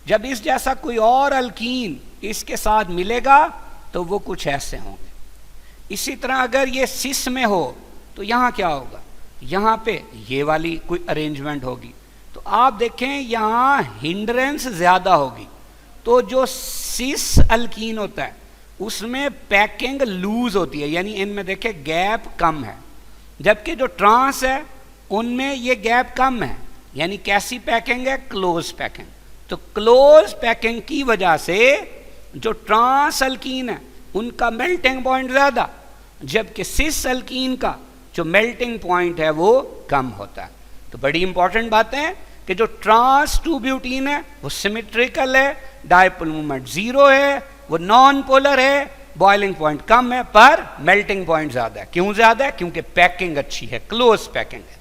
जब इस जैसा कोई और अल्कीन इसके साथ मिलेगा तो वो कुछ ऐसे होंगे। इसी तरह अगर ये सिस में हो तो यहां क्या होगा, यहां पे ये वाली कोई अरेंजमेंट होगी। तो आप देखें यहां हिंड्रेंस ज्यादा होगी, तो जो सिस अल्कीन होता है उसमें पैकिंग लूज होती है, यानी इनमें देखें गैप कम है। जबकि जो ट्रांस है उनमें ये गैप कम है, यानी कैसी पैकिंग है, क्लोज पैकिंग। तो क्लोज पैकिंग की वजह से जो ट्रांस अल्कीन है उनका मेल्टिंग पॉइंट ज्यादा, जबकि सिस अल्कीन का जो मेल्टिंग पॉइंट है वो कम होता है। तो बड़ी इंपॉर्टेंट बातें हैं कि जो ट्रांस 2 ब्यूटीन है वो सिमेट्रिकल है, डायपोल मोमेंट 0 है, वो नॉन पोलर है, बॉइलिंग पॉइंट कम है, पर मेल्टिंग पॉइंट ज्यादा है। क्यों ज्यादा है, क्योंकि पैकिंग अच्छी है, क्लोज पैकिंग है।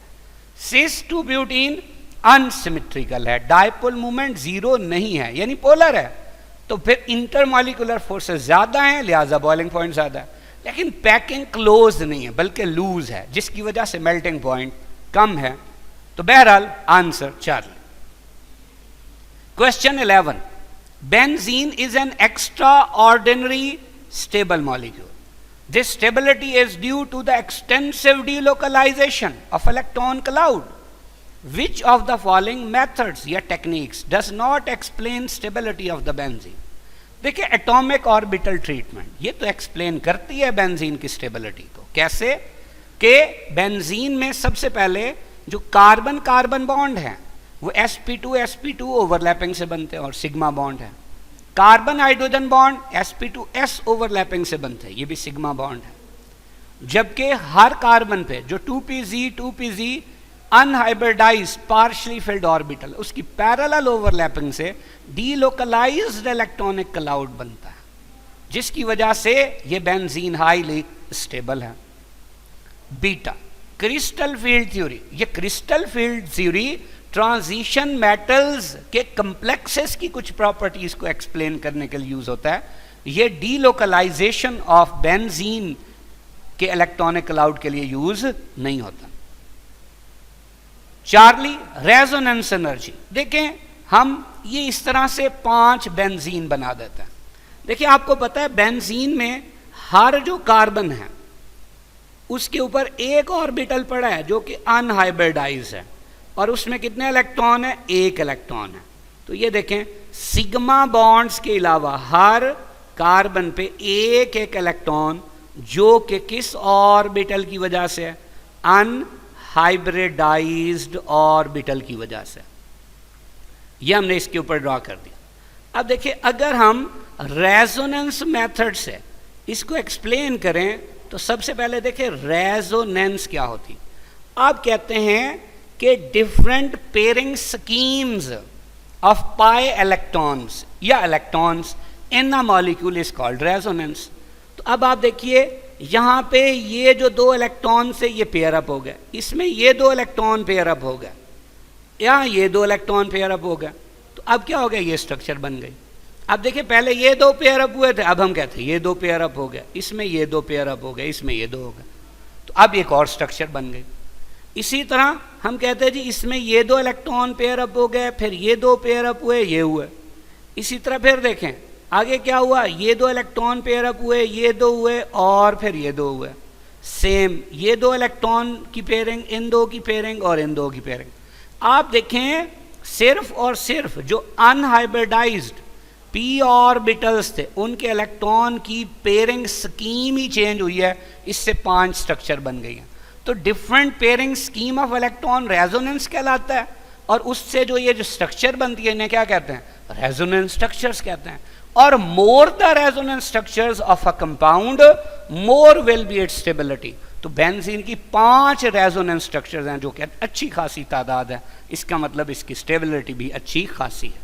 सिस 2 ब्यूटीन अनसिमेट्रिकल है, डायपोल मोमेंट 0 नहीं है, यानी पोलर है, तो फिर इंटरमॉलिक्यूलर फोर्सेस ज्यादा हैं, लिहाजा बॉइलिंग पॉइंट ज्यादा है। लेकिन पैकिंग क्लोज नहीं है बल्कि लूज है, जिसकी वजह से मेल्टिंग पॉइंट कम है। तो बहरहाल answer 4। Question 11, benzene is an extra ordinary stable molecule. This stability is due to the extensive delocalization of electron cloud. Which of the following methods या techniques does not explain stability of the benzene? देखिए, atomic orbital treatment ये तो explain करती है benzene की stability को। कैसे कि बेंजीन में सबसे पहले जो कार्बन कार्बन बॉन्ड है वो sp2 ओवरलैपिंग से बनते हैं और सिग्मा बॉन्ड है। Carbon hydrogen bond sp2s overlapping से बनते हैं, ये भी सिग्मा बॉन्ड है। जबकि हर कार्बन पे जो 2pz unhybridized partially filled orbital, उसकी पैरेलल ओवरलैपिंग से डीलोकलाइज्ड इलेक्ट्रॉनिक क्लाउड बनता है, जिसकी वजह से ये बेंजीन हाईली स्टेबल है। Beta, crystal field theory. ये crystal field theory transition metals के कम्प्लेक्सेस की कुछ प्रॉपर्टीज को एक्सप्लेन करने के लिए यूज होता है। ये डीलोकलाइजेशन ऑफ बेंजीन के इलेक्ट्रॉनिक क्लाउड के लिए यूज नहीं होता। Charlie, resonance energy. देखें, हम ये इस तरह से 5 बेंजीन बना देते हैं। देखिए, आपको पता है बेंजीन में हर जो कार्बन है उसके ऊपर एक ऑर्बिटल पड़ा है जो कि अनहाइब्रिडाइज है, और उसमें कितने इलेक्ट्रॉन है, 1 इलेक्ट्रॉन है। तो ये देखें, सिग्मा बॉन्ड्स के अलावा हर कार्बन पे एक इलेक्ट्रॉन, जो कि किस ऑर्बिटल की वजह से, अनहाइब्रिडाइज्ड ऑर्बिटल की वजह से। ये हमने इसके ऊपर ड्रॉ कर दिया। अब देखिए, अगर हम रेजोनेंस मेथड से इसको एक्सप्लेन करें तो सबसे पहले देखिए रेजोनेंस क्या होती। आप कहते हैं कि different pairing schemes of pi electrons या electrons in a molecule is called resonance. तो अब आप देखिए, यहाँ पे ये जो 2 इलेक्ट्रॉन से ये पेयर अप हो गए, इसमें ये 2 इलेक्ट्रॉन पेयर अप हो गए, यहाँ ये 2 इलेक्ट्रॉन पेयर अप हो गए। तो अब क्या हो गया, ये स्ट्रक्चर बन गई। अब देखिए, पहले ये 2 पेयर अप हुए थे, अब हम कहते हैं ये 2 पेयर अप हो गए, इसमें ये 2 पेयर अप हो गए, इसमें ये 2 हो गए, तो अब एक और स्ट्रक्चर बन गई। इसी तरह हम कहते हैं जी इसमें ये 2 इलेक्ट्रॉन पेयर अप हो गए, फिर ये 2 पेयर अप हुए, ये हुए। इसी तरह फिर देखें आगे क्या हुआ, ये 2 इलेक्ट्रॉन पेयर अप हुए, ये 2 हुए, और फिर ये 2 हुए। सेम ये 2 इलेक्ट्रॉन की पेयरिंग, इन 2 की पेयरिंग और इन 2 की पेयरिंग। आप देखें, सिर्फ और सिर्फ जो अनहाइब्रिडाइज्ड p ऑर्बिटल्स थे उनके इलेक्ट्रॉन की पेयरिंग स्कीम ही चेंज हुई है, इससे 5 स्ट्रक्चर बन गई हैं। तो different pairing scheme of electron resonance कहलाता है, और उससे जो ये जो स्ट्रक्चर बनती है इन्हें क्या कहते हैं? रेजोनेंस स्ट्रक्चर्स कहते हैं। और more the resonance structures of a compound more will be it's stability. तो बेंजीन की 5 रेजोनेंस स्ट्रक्चर्स हैं जो कि अच्छी खासी तादाद है, इसका मतलब इसकी स्टेबिलिटी भी अच्छी खासी है।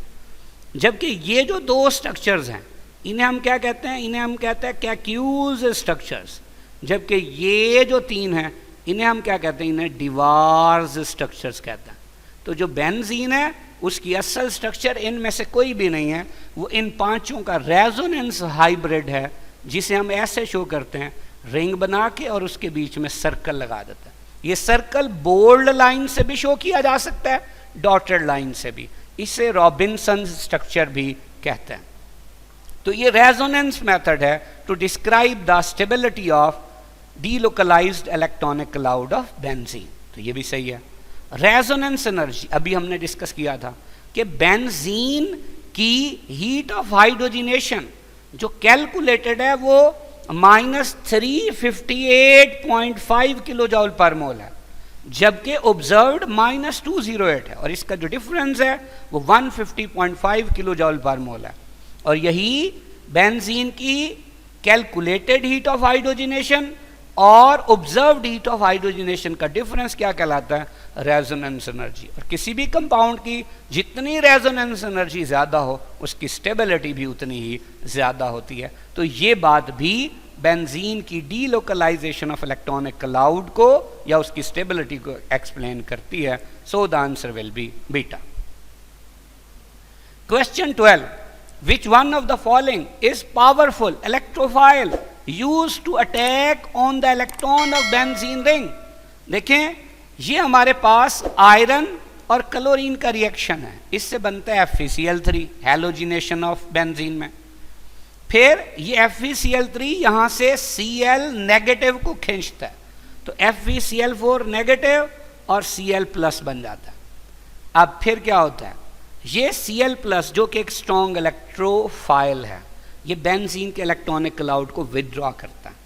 जबकि ये जो 2 स्ट्रक्चर्स हैं इन्हें हम क्या कहते हैं? इन्हें हम कहते हैं कैक्यूज स्ट्रक्चर्स। जबकि ये जो 3 हैं इन्हें हम क्या कहते हैं? इन्हें डिवार्स स्ट्रक्चर्स कहते हैं। तो जो बेंजीन है उसकी असल स्ट्रक्चर इनमें से कोई भी नहीं है, वो इन 5 का रेजोनेंस हाइब्रिड है, जिसे हम ऐसे शो करते हैं रिंग बना के और उसके बीच में सर्कल लगा देते हैं। ये सर्कल बोल्ड लाइन से भी शो किया जा सकता है, डॉटेड लाइन से भी। इसे रॉबिन्सन स्ट्रक्चर भी कहते हैं। तो ये रेजोनेंस मेथड है to describe the stability of delocalized electronic cloud of benzene. तो ये भी सही है। रेजोनेंस एनर्जी अभी हमने डिस्कस किया था कि बेंजीन की हीट ऑफ हाइड्रोजिनेशन जो कैलकुलेटेड है वो -358.5 किलो जॉल पर मोल है, जबकि ऑब्जर्व्ड -208 है, और इसका जो डिफरेंस है वो 150.5 किलो जॉल पर मोल है। और यही बेंजीन की कैलकुलेटेड हीट ऑफ हाइड्रोजिनेशन और ऑब्जर्व्ड हीट ऑफ हाइड्रोजिनेशन का डिफरेंस क्या कहलाता है? Resonance energy. और किसी भी कंपाउंड की जितनी रेजोनेंस एनर्जी ज़्यादा हो उसकी स्टेबिलिटी भी उतनी ही ज़्यादा होती है। तो ये बात भी बेंजीन की डीलोकलाइजेशन ऑफ इलेक्ट्रॉनिक क्लाउड को या उसकी स्टेबिलिटी को एक्सप्लेन करती है। So the answer will B beta. Question 12, which one of the following is powerful electrophile used to attack on the electron of benzene ring? देखें, ये हमारे पास आयरन और क्लोरीन का रिएक्शन है, इससे बनता है FeCl3, हैलोजिनेशन ऑफ बेंजीन में। फिर ये FeCl3 यहां से Cl नेगेटिव को खींचता है, तो FeCl4 नेगेटिव और Cl प्लस बन जाता है। अब फिर क्या होता है? ये Cl प्लस जो कि एक स्ट्रॉन्ग इलेक्ट्रोफाइल है, ये बेंजीन के इलेक्ट्रॉनिक क्लाउड को विदड्रॉ करता है,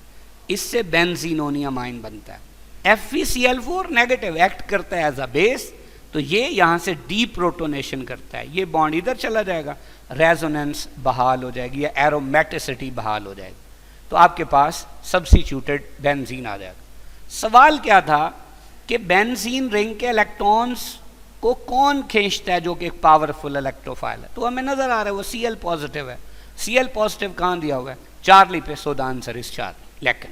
इससे बेंजीनोनियम आयन बनता है। FeCl4 नेगेटिव एक्ट करता है एज अ बेस, तो ये यहाँ से डीप्रोटोनेशन करता है, ये बॉन्ड इधर चला जाएगा, रेजोनेंस बहाल हो जाएगी या एरोमेटिसिटी बहाल हो जाएगी, तो आपके पास सब्स्टिट्यूटेड बेंजीन आ जाएगा। सवाल क्या था कि बेंजीन रिंग के इलेक्ट्रॉन्स को कौन खींचता है जो कि एक पावरफुल इलेक्ट्रोफाइल है? तो हमें नजर आ रहा है वो Cl पॉजिटिव है। Cl पॉजिटिव कहाँ दिया हुआ है? चार्ली पे, सो द आंसर इज चार्ली। लेकिन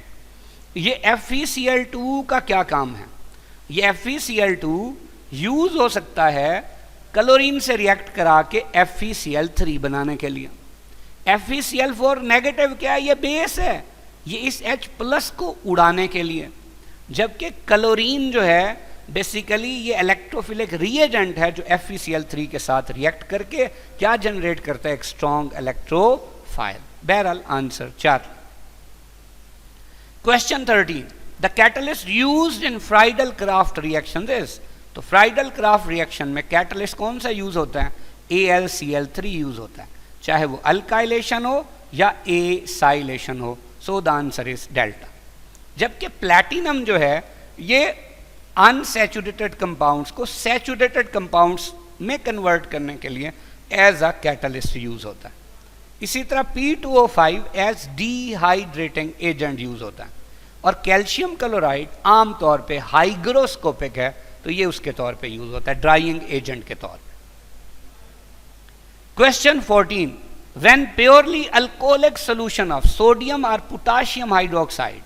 ये FeCl2 का क्या काम है? ये FeCl2 यूज हो सकता है क्लोरीन से रिएक्ट करा के FeCl3 बनाने के लिए। FeCl4 नेगेटिव क्या है? ये बेस है, ये इस H प्लस को उड़ाने के लिए। जबकि क्लोरीन जो है बेसिकली ये इलेक्ट्रोफिलिक रिएजेंट है जो FeCl3 के साथ रिएक्ट करके क्या जनरेट करता है? एक स्ट्रॉन्ग इलेक्ट्रोफाइल। बहरहाल answer 4। Question 13, the catalyst used in Friedl craft reaction is. तो फ्राइडल क्राफ्ट रिएक्शन में कैटलिस्ट कौन सा यूज होता है? AlCl3 यूज होता है, चाहे वो अल्काइलेशन हो या एसाइलेशन हो। सो द आंसर इज डेल्टा। जबकि प्लैटिनम जो है ये अनसैचुरेटेड कंपाउंड्स को सैचुरेटेड कंपाउंड्स में कन्वर्ट करने के लिए एज अ कैटलिस्ट यूज होता है। इसी तरह P2O5 as dehydrating agent use होता है। और कैल्शियम क्लोराइड आमतौर पे हाइग्रोस्कोपिक है, तो ये उसके तौर पे यूज होता है, ड्राइंग एजेंट के तौर पे। Question 14, when purely alcoholic solution of sodium और potassium hydroxide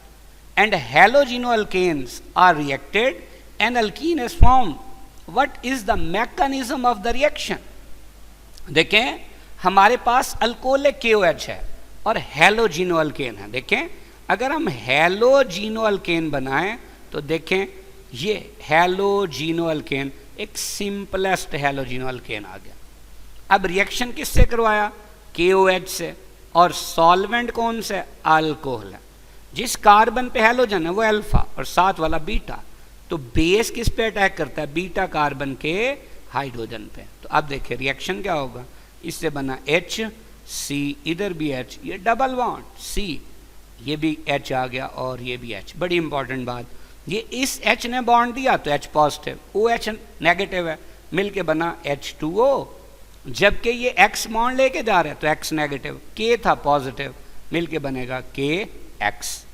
and halogenoalkanes are reacted and alkene is formed, what is the mechanism of the reaction? देखें, हमारे पास अल्कोहलिक KOH है और हैलोजिनोअल्केन है। देखें, अगर हम हैलोजिनोअल्केन बनाएं तो देखें ये हैलोजिनोअल्केन एक सिंपलेस्ट हैलोजिनोअल्केन आ गया। अब रिएक्शन किससे करवाया? KOH से, और सॉल्वेंट कौन से? अल्कोहल है। जिस कार्बन पे हैलोजन है वो अल्फा और साथ वाला बीटा, तो बेस किस पे अटैक करता है? बीटा कार्बन के हाइड्रोजन पे। तो अब देखिए रिएक्शन क्या होगा, इससे बना HC, इधर भी H, ये डबल बॉन्ड C, ये भी H आ गया और ये भी H। बड़ी इंपॉर्टेंट बात, ये इस H ने बॉन्ड दिया तो H पॉजिटिव, OH नेगेटिव है, मिलके बना H2O। जबकि ये X बॉन्ड लेके जा रहे हैं तो X नेगेटिव, K था पॉजिटिव, मिलके बनेगा KX।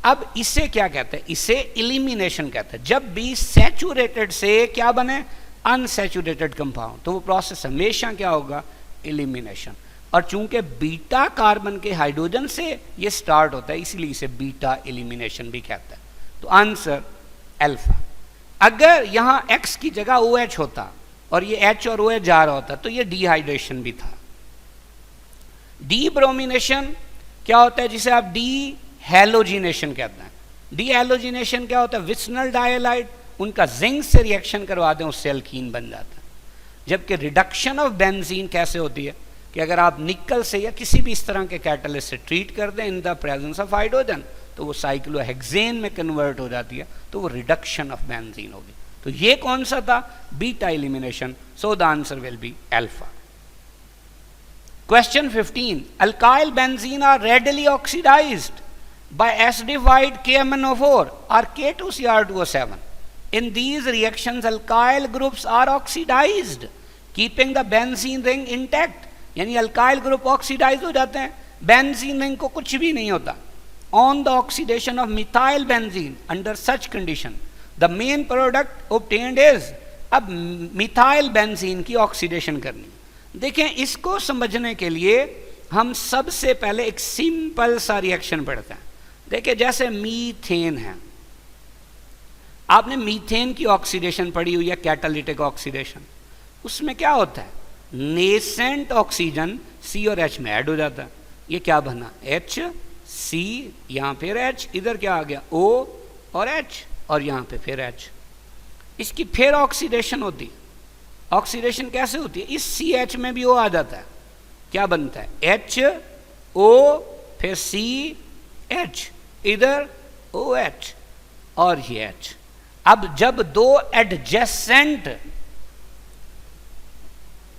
अब इसे क्या कहते हैं? इसे इलिमिनेशन कहते हैं। जब भी सैचुरेटेड से क्या बने, अनसैचुरेटेड कंपाउंड, तो वो प्रोसेस हमेशा क्या होगा, इलिमिनेशन। और चूंकि बीटा कार्बन के हाइड्रोजन से ये स्टार्ट होता है, इसलिए इसे बीटा इलिमिनेशन भी कहते हैं। तो आंसर अल्फा। अगर यहां X की जगह OH होता और ये H और OH जा रहा होता तो ये डिहाइड्रेशन भी था। डी ब्रोमिनेशन क्या होता है, जिसे आप डी हैलोजिनेशन कहते हैं। डी हैलोजिनेशन क्या होता है, विस्नल डाइहाइड, उनका जिंक से रिएक्शन करवा दें, उससे अल्कीन बन जाता है। जबकि रिडक्शन ऑफ बेंजीन कैसे होती है कि अगर आप निकल से या किसी भी इस तरह के कैटलिस्ट से ट्रीट कर दें in the presence of hydrogen, तो वो साइक्लोहेक्सेन में कन्वर्ट हो जाती है, तो वो रिडक्शन ऑफ बेंजीन होगी। तो ये कौन सा था, beta elimination. So the answer will be alpha. Question 15. Alkyl benzene are readily oxidized by acidified KMnO4 or K2Cr2O7. In these reactions, alkyl groups are oxidized, keeping the benzene ring intact. यानी alkyl group oxidized हो जाते हैं, benzene ring को कुछ भी नहीं होता. On the oxidation of methyl benzene, under such condition, the main product obtained is, अब मिथाइल बेंजीन की ऑक्सीडेशन करनी। देखें, इसको समझने के लिए हम सबसे पहले एक सिंपल सा रिएक्शन पढ़ते हैं। देखिए, जैसे मीथेन है, आपने मीथेन की ऑक्सीडेशन पढ़ी हुई है, कैटालिटिक ऑक्सीडेशन। उसमें क्या होता है, नेसेंट ऑक्सीजन C और H में ऐड हो जाता है। ये क्या बना, H C, यहाँ फिर H, इधर क्या आ गया O और H, और यहाँ पे फिर H। इसकी फिर ऑक्सीडेशन होती है। ऑक्सीडेशन कैसे होती है, इस CH में भी O आ जाता है, क्या बनता है HO, फिर CH, इधर OH और ये H। अब जब दो एडजेसेंट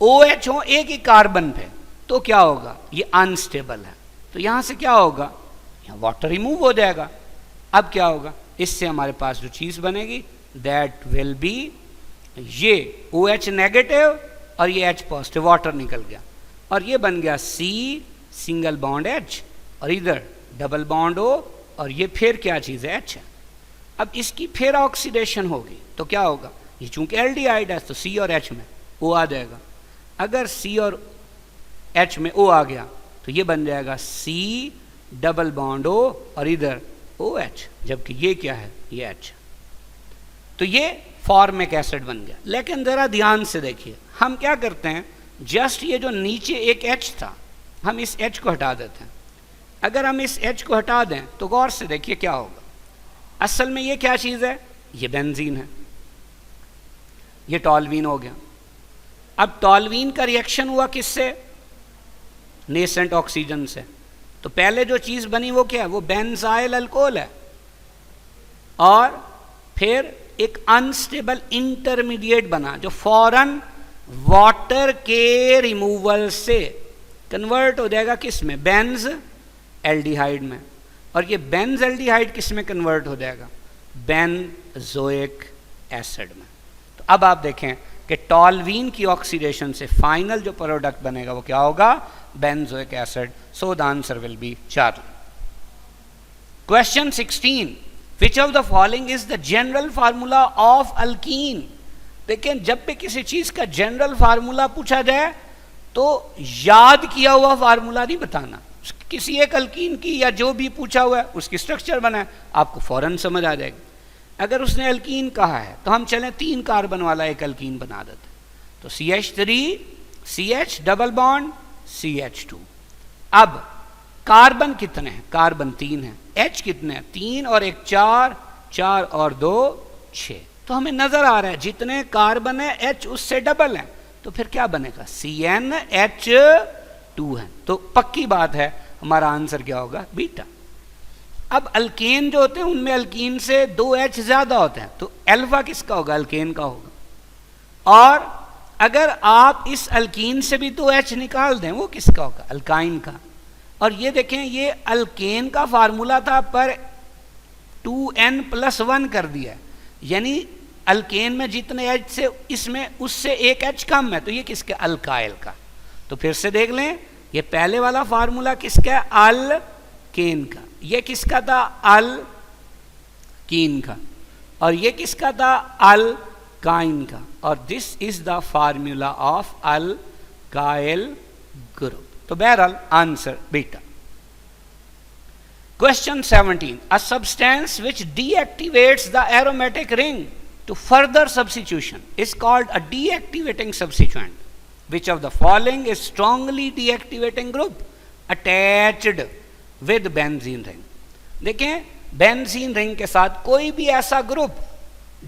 OH हो एक ही कार्बन पे, तो क्या होगा, ये अनस्टेबल है, तो यहां से क्या होगा, यहां वाटर रिमूव हो जाएगा। अब क्या होगा, इससे हमारे पास जो चीज बनेगी दैट विल बी, ये OH नेगेटिव और ये H पॉजिटिव, वाटर निकल गया, और ये बन गया C सिंगल बॉन्ड H, और इधर डबल बॉन्ड O, और ये फिर क्या चीज है, H है। अब इसकी फिर ऑक्सीडेशन होगी तो क्या होगा, ये चूंकि एल्डिहाइड है तो C और H में O आ जाएगा। अगर C और H में O आ गया तो ये बन जाएगा C डबल बॉन्ड O और इधर OH, जबकि ये क्या है, ये H। तो ये फॉर्मिक एसिड बन गया। लेकिन जरा ध्यान से देखिए, हम क्या करते हैं, जस्ट ये जो नीचे एक H था, हम इस H को हटा देते हैं। अगर हम इस H को हटा दें तो गौर से देखिए क्या होगा। असल में ये क्या चीज है, ये बेंजीन है, ये टॉल्वीन हो गया। अब टॉल्वीन का रिएक्शन हुआ किससे, नेसेंट ऑक्सीजन से, तो पहले जो चीज बनी वो क्या है, वो बेंजाइल अल्कोहल है, और फिर एक अनस्टेबल इंटरमीडिएट बना जो फौरन वाटर के रिमूवल से कन्वर्ट हो जाएगा किस में, बेंज एल्डिहाइड में, और ये बेंज एल्डिहाइड किस में कन्वर्ट हो जाएगा, बेंजोइक एसिड में। तो अब आप देखें कि टॉल्वीन की ऑक्सीडेशन से फाइनल जो प्रोडक्ट बनेगा वो क्या होगा, benzoic acid. So the answer will B 4। Question 16, which of the following is the general formula of alkyne. देखिए, जब भी किसी चीज का जनरल फार्मूला पूछा जाए तो याद किया हुआ फार्मूला नहीं बताना, किसी एक अल्कीन की या जो भी पूछा हुआ है उसकी स्ट्रक्चर बनाए, आपको फौरन समझ आ जाएगी। अगर उसने अल्कीन कहा है तो हम चलें 3 कार्बन वाला एक अल्कीन बना देते, तो CH3 CH double bond CH2। अब कार्बन कितने हैं, कार्बन 3 है, H कितने हैं, 3 और 1 4, 4 और 2 6। तो हमें नजर आ रहा है जितने कार्बन है H उससे डबल है, तो फिर क्या बनेगा, CnH2 है। तो पक्की बात है हमारा आंसर क्या होगा, बीटा। अब अल्केन जो होते हैं उनमें अल्कीन से 2H ज्यादा होते हैं, तो अल्फा किसका होगा, अल्केन का होगा। और अगर आप इस अल्कीन से भी 2H निकाल दें, वो किसका होगा, अल्काइन का। और ये देखें, ये अल्केन का फार्मूला था, पर 2n+1 कर दिया, यानी अल्केन में जितने एच से इसमें उससे एक एच कम है, तो ये किसका? अल्काइल का। तो फिर से देख लें, ये पहले वाला फार्मूला किसका है? अल्केन का। ये किसका था? अल्कीन का। और ये किसका था? अल्काइन का। और this is the formula of alkyl group. तो बहरहाल answer beta. Question 17. A substance which deactivates the aromatic ring to further substitution is called a deactivating substituent. Which of the following is strongly deactivating group attached with benzene ring? देखें, benzene ring के साथ कोई भी ऐसा group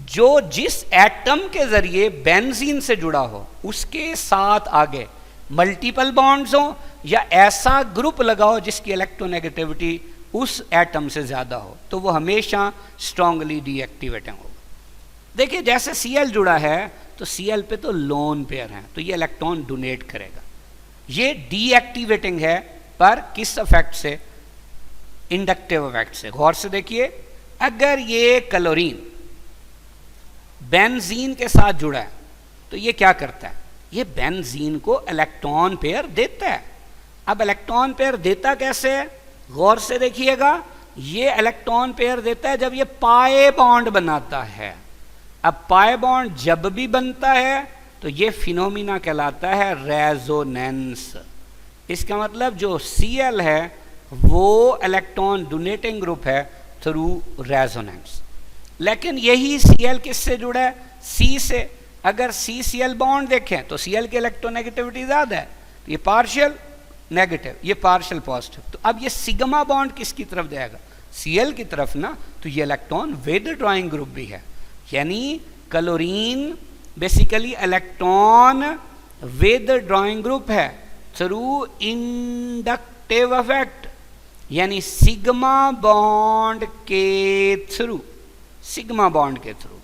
जो जिस atom के जरिए बेंजीन से जुड़ा हो उसके साथ आगे मल्टीपल बॉन्ड्स हो, या ऐसा ग्रुप लगाओ जिसकी इलेक्ट्रोनेगेटिविटी उस एटम से ज्यादा हो, तो वो हमेशा स्ट्रांगली डीएक्टिवेटिंग होगा। देखिए, जैसे Cl जुड़ा है तो Cl पे तो लोन पेयर है, तो ये इलेक्ट्रॉन डोनेट करेगा। ये डीएक्टिवेटिंग है, पर किस इफेक्ट से? इंडक्टिव इफेक्ट से। गौर से देखिए, अगर ये क्लोरीन बेंजीन के साथ जुड़ा है तो ये क्या करता है? ये बेंजीन को इलेक्ट्रॉन पेयर देता है। अब इलेक्ट्रॉन पेयर देता कैसे है? गौर से देखिएगा, ये इलेक्ट्रॉन पेयर देता है जब ये पाए बॉन्ड बनाता है। अब पाए बॉन्ड जब भी बनता है तो ये फिनोमिना कहलाता है रेजोनेंस। इसका मतलब जो Cl है वो इलेक्ट्रॉन डोनेटिंग ग्रुप है थ्रू रेजोनेंस। लेकिन यही Cl किससे जुड़ा है? C से। अगर CCl बॉन्ड देखें तो Cl की इलेक्ट्रोनेगेटिविटी ज्यादा है, ये पार्शियल नेगेटिव, ये पार्शियल पॉजिटिव। तो अब ये सिग्मा बॉन्ड किसकी तरफ जाएगा? Cl की तरफ ना। तो ये इलेक्ट्रॉन विद ड्राइंग ग्रुप भी है, यानी chlorine basically electron with drawing group है थ्रू इंडक्टिव इफेक्ट, यानी सिग्मा बॉन्ड के थ्रू, सिग्मा बॉन्ड के थ्रू।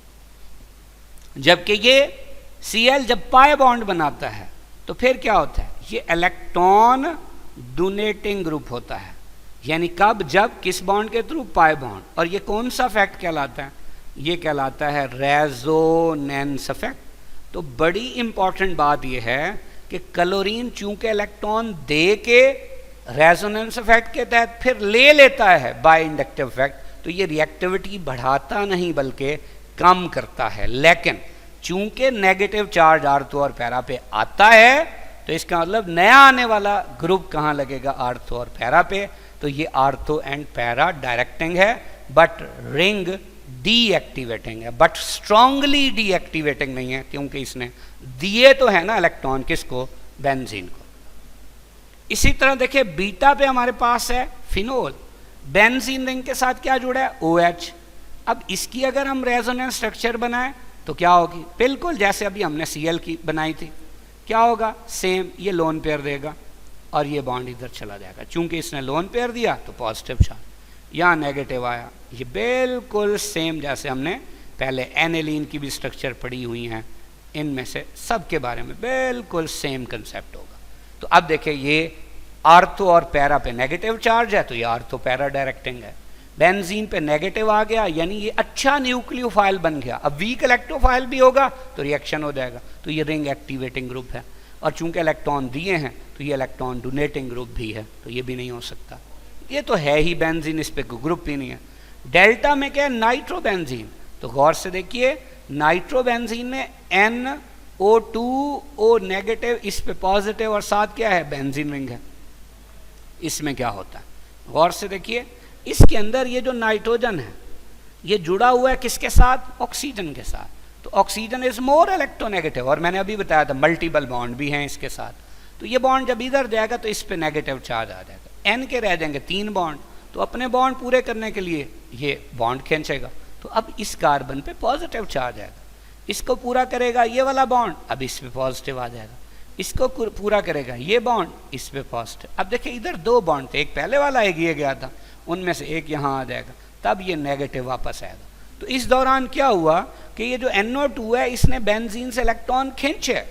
जबकि ये Cl जब पाए बॉन्ड बनाता है तो फिर क्या होता है? ये इलेक्ट्रॉन डोनेटिंग ग्रुप होता है, यानी कब? जब किस बॉन्ड के थ्रू? पाए बॉन्ड। और ये कौन सा इफेक्ट कहलाता है? ये कहलाता है रेजोनेंस इफेक्ट। तो बड़ी इंपॉर्टेंट बात ये है कि क्लोरीन चूंकि इलेक्ट्रॉन दे के रेजोनेंस इफेक्ट के तहत फिर ले लेता है बाय इंडक्टिव इफेक्ट, तो ये रिएक्टिविटी बढ़ाता नहीं बल्कि कम करता है। लेकिन चूंकि नेगेटिव चार्ज आर्थो और पैरा पे आता है तो इसका मतलब नया आने वाला ग्रुप कहाँ लगेगा? आर्थो और पैरा पे। तो ये आर्थो एंड पैरा डायरेक्टिंग है, बट रिंग डीएक्टिवेटिंग है, बट स्ट्रांगली डीएक्टिवेटिंग नहीं है, क्योंकि इसने दिए तो है ना इलेक्ट्रॉन किसको? बेंजीन को। इसी तरह देखिए, बीटा पे हमारे पास है फिनोल, बेंजीन रिंग के साथ क्या जुड़ा है? OH। अब इसकी अगर हम रेजोनेंस स्ट्रक्चर बनाएं तो क्या होगी? बिल्कुल जैसे अभी हमने Cl की बनाई थी। क्या होगा? सेम, ये लोन पेयर देगा और ये बॉन्ड इधर चला जाएगा। चूंकि इसने लोन पेयर दिया तो पॉजिटिव चार्ज, यहाँ नेगेटिव आया। ये बिल्कुल सेम जैसे हमने पहले एनिलीन की भी स्ट्रक्चर पढ़ी हुई हैं, इनमें से सब के बारे में बिल्कुल सेम कंसेप्ट होगा। तो अब देखिए, ये आर्थो और पैरा पे नेगेटिव चार्ज है तो ये आर्थो पैरा डायरेक्टिंग है। बेंजीन पे नेगेटिव आ गया, यानी ये अच्छा न्यूक्लियोफाइल बन गया। अब वीक इलेक्ट्रोफाइल भी होगा तो रिएक्शन हो जाएगा, तो ये रिंग एक्टिवेटिंग ग्रुप है। और चूंकि इलेक्ट्रॉन दिए हैं तो ये इलेक्ट्रॉन डोनेटिंग ग्रुप भी है, तो ये भी नहीं हो सकता। ये तो है ही बेंजीन, इस पे ग्रुप ही नहीं है। डेल्टा में क्या है? नाइट्रोबेंजीन। तो गौर से देखिए, नाइट्रोबेंजीन में NO2O नेगेटिव, इस पे पॉजिटिव, और साथ क्या है? बेंजीन रिंग है। इसमें क्या होता है? गौर से देखिए, इसके अंदर ये जो नाइट्रोजन है ये जुड़ा हुआ है किसके साथ? ऑक्सीजन के साथ। तो ऑक्सीजन इज मोर इलेक्ट्रोनेगेटिव, और मैंने अभी बताया था मल्टीपल बॉन्ड भी हैं इसके साथ। तो ये बॉन्ड जब इधर जाएगा तो इस पे नेगेटिव चार्ज आ जाएगा। N के रह जाएंगे 3 बॉन्ड, तो अपने बॉन्ड पूरे करने के लिए ये बॉन्ड खींचेगा। तो अब इस कार्बन पे पॉजिटिव चार्ज आएगा, इसको पूरा करेगा ये वाला बॉन्ड, अब इस पे पॉजिटिव आ जाएगा। इसको पूरा करेगा ये बॉन्ड, इस पे पॉजिटिव। अब देखिए, इधर 2 बॉन्ड थे, एक पहले वाला एक ये गया था, उनमें से एक यहाँ आ जाएगा, तब ये नेगेटिव वापस आएगा। तो इस दौरान क्या हुआ कि ये जो NO2 है इसने बेंजीन से इलेक्ट्रॉन खींचे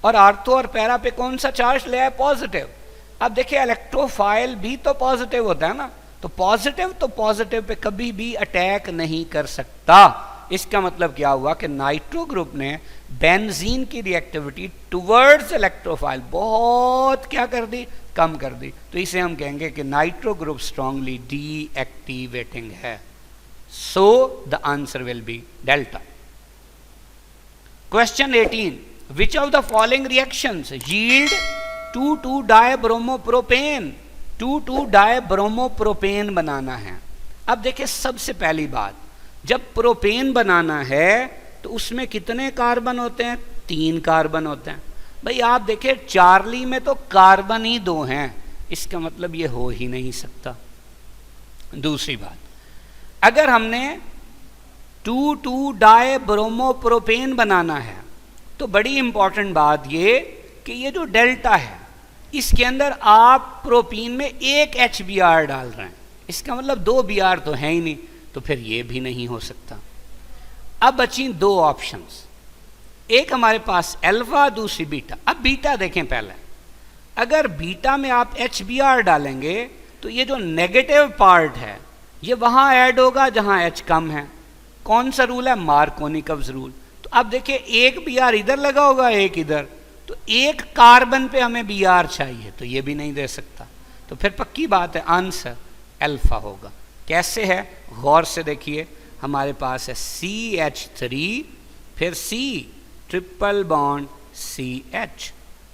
और आर्थो और पैरा पे कौन सा चार्ज ले आया? पॉजिटिव। अब देखिए, इलेक्ट्रोफाइल भी तो पॉजिटिव होता है ना, तो पॉजिटिव पे कभी भी अटैक नहीं कर सकता। इसका मतलब क्या हुआ कि नाइट्रो ग्रुप ने बेंजीन की रिएक्टिविटी टुवर्ड्स इलेक्ट्रोफाइल बहुत क्या कर दी, कम कर दी। तो इसे हम कहेंगे कि नाइट्रो ग्रुप स्ट्रांगली डीएक्टिवेटिंग है। So the answer will be delta. Question 18, which of the following reactions yield two two dibromopropane. Two two dibromopropane बनाना है। अब देखिए सबसे पहली बात, जब प्रोपेन बनाना है तो उसमें कितने कार्बन होते हैं, 3 कार्बन होते हैं। भाई आप देखिए चार्ली में तो कार्बन ही 2 हैं, इसका मतलब ये हो ही नहीं सकता। दूसरी बात, अगर हमने 2,2-डायब्रोमोप्रोपेन बनाना है तो बड़ी इंपॉर्टेंट बात ये कि ये जो डेल्टा है इसके अंदर आप प्रोपीन में एक HBr डाल रहे हैं, इसका मतलब 2 Br तो है ही नहीं, तो फिर ये भी नहीं हो सकता। अब बची 2 ऑप्शंस, एक हमारे पास अल्फा, दूसरी बीटा। अब बीटा देखें पहले, अगर बीटा में आप HBr डालेंगे तो ये जो नेगेटिव पार्ट है ये वहां ऐड होगा जहां H कम है। कौन सा रूल है, मार्कोनिकव्स रूल। तो अब देखिए एक Br इधर लगा होगा, एक इधर, तो एक कार्बन पे हमें Br चाहिए, तो ये भी नहीं दे सकता। तो फिर पक्की बात है आंसर अल्फा होगा। कैसे है, गौर से देखिए, हमारे पास है CH3 फिर C ट्रिपल बॉन्ड CH।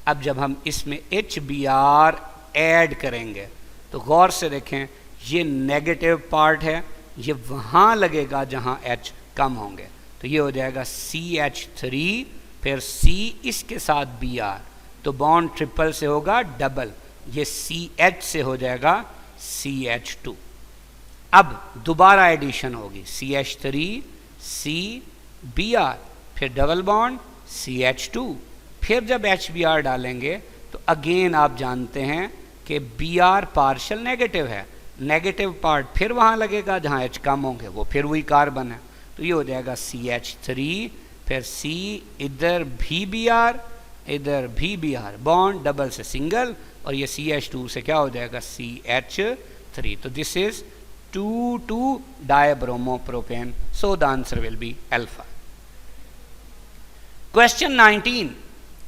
अब जब हम इसमें HBr ऐड करेंगे तो गौर से देखें, ये नेगेटिव पार्ट है, ये वहाँ लगेगा जहाँ H कम होंगे, तो ये हो जाएगा CH3 फिर C इसके साथ Br, तो बॉन्ड ट्रिपल से होगा डबल, ये CH से हो जाएगा CH2। अब दोबारा एडिशन होगी, CH3 C Br फिर डबल बॉन्ड CH2, फिर जब HBr डालेंगे तो अगेन आप जानते हैं कि Br पार्शियल नेगेटिव है, नेगेटिव पार्ट फिर वहाँ लगेगा जहाँ H कम होंगे, वो फिर वही कार्बन है, तो ये हो जाएगा CH3 फिर C, इधर भी Br इधर भी Br, बॉन्ड डबल से सिंगल, और ये CH2 से क्या हो जाएगा CH3। तो this is two two dibromopropane, so the answer will be alpha. Question 19,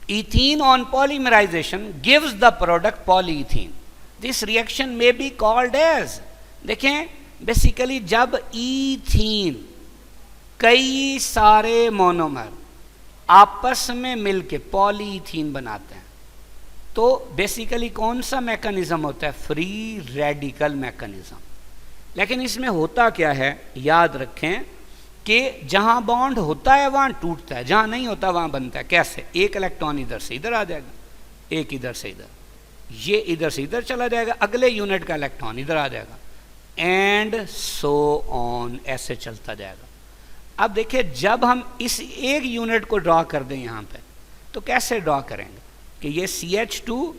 ethene on polymerization gives the product polyethene. This reaction may be called as, देखें बेसिकली जब ईथीन कई सारे मोनोमर आपस में मिलके पॉलीथीन बनाते हैं तो बेसिकली कौन सा मैकेनिज्म होता है, फ्री रेडिकल मैकेनिज्म। लेकिन इसमें होता क्या है, याद रखें कि जहां बॉन्ड होता है वहां टूटता है, जहां नहीं होता वहां बनता है। कैसे, एक इलेक्ट्रॉन इधर से इधर आ जाएगा, एक इधर से इधर, ये इधर से इधर चला जाएगा, अगले यूनिट का इलेक्ट्रॉन इधर आ जाएगा, एंड सो ऑन, ऐसे चलता जाएगा। अब देखिए जब हम इस एक यूनिट को ड्रॉ कर दें यहाँ पे, तो कैसे ड्रॉ करेंगे कि ये CH2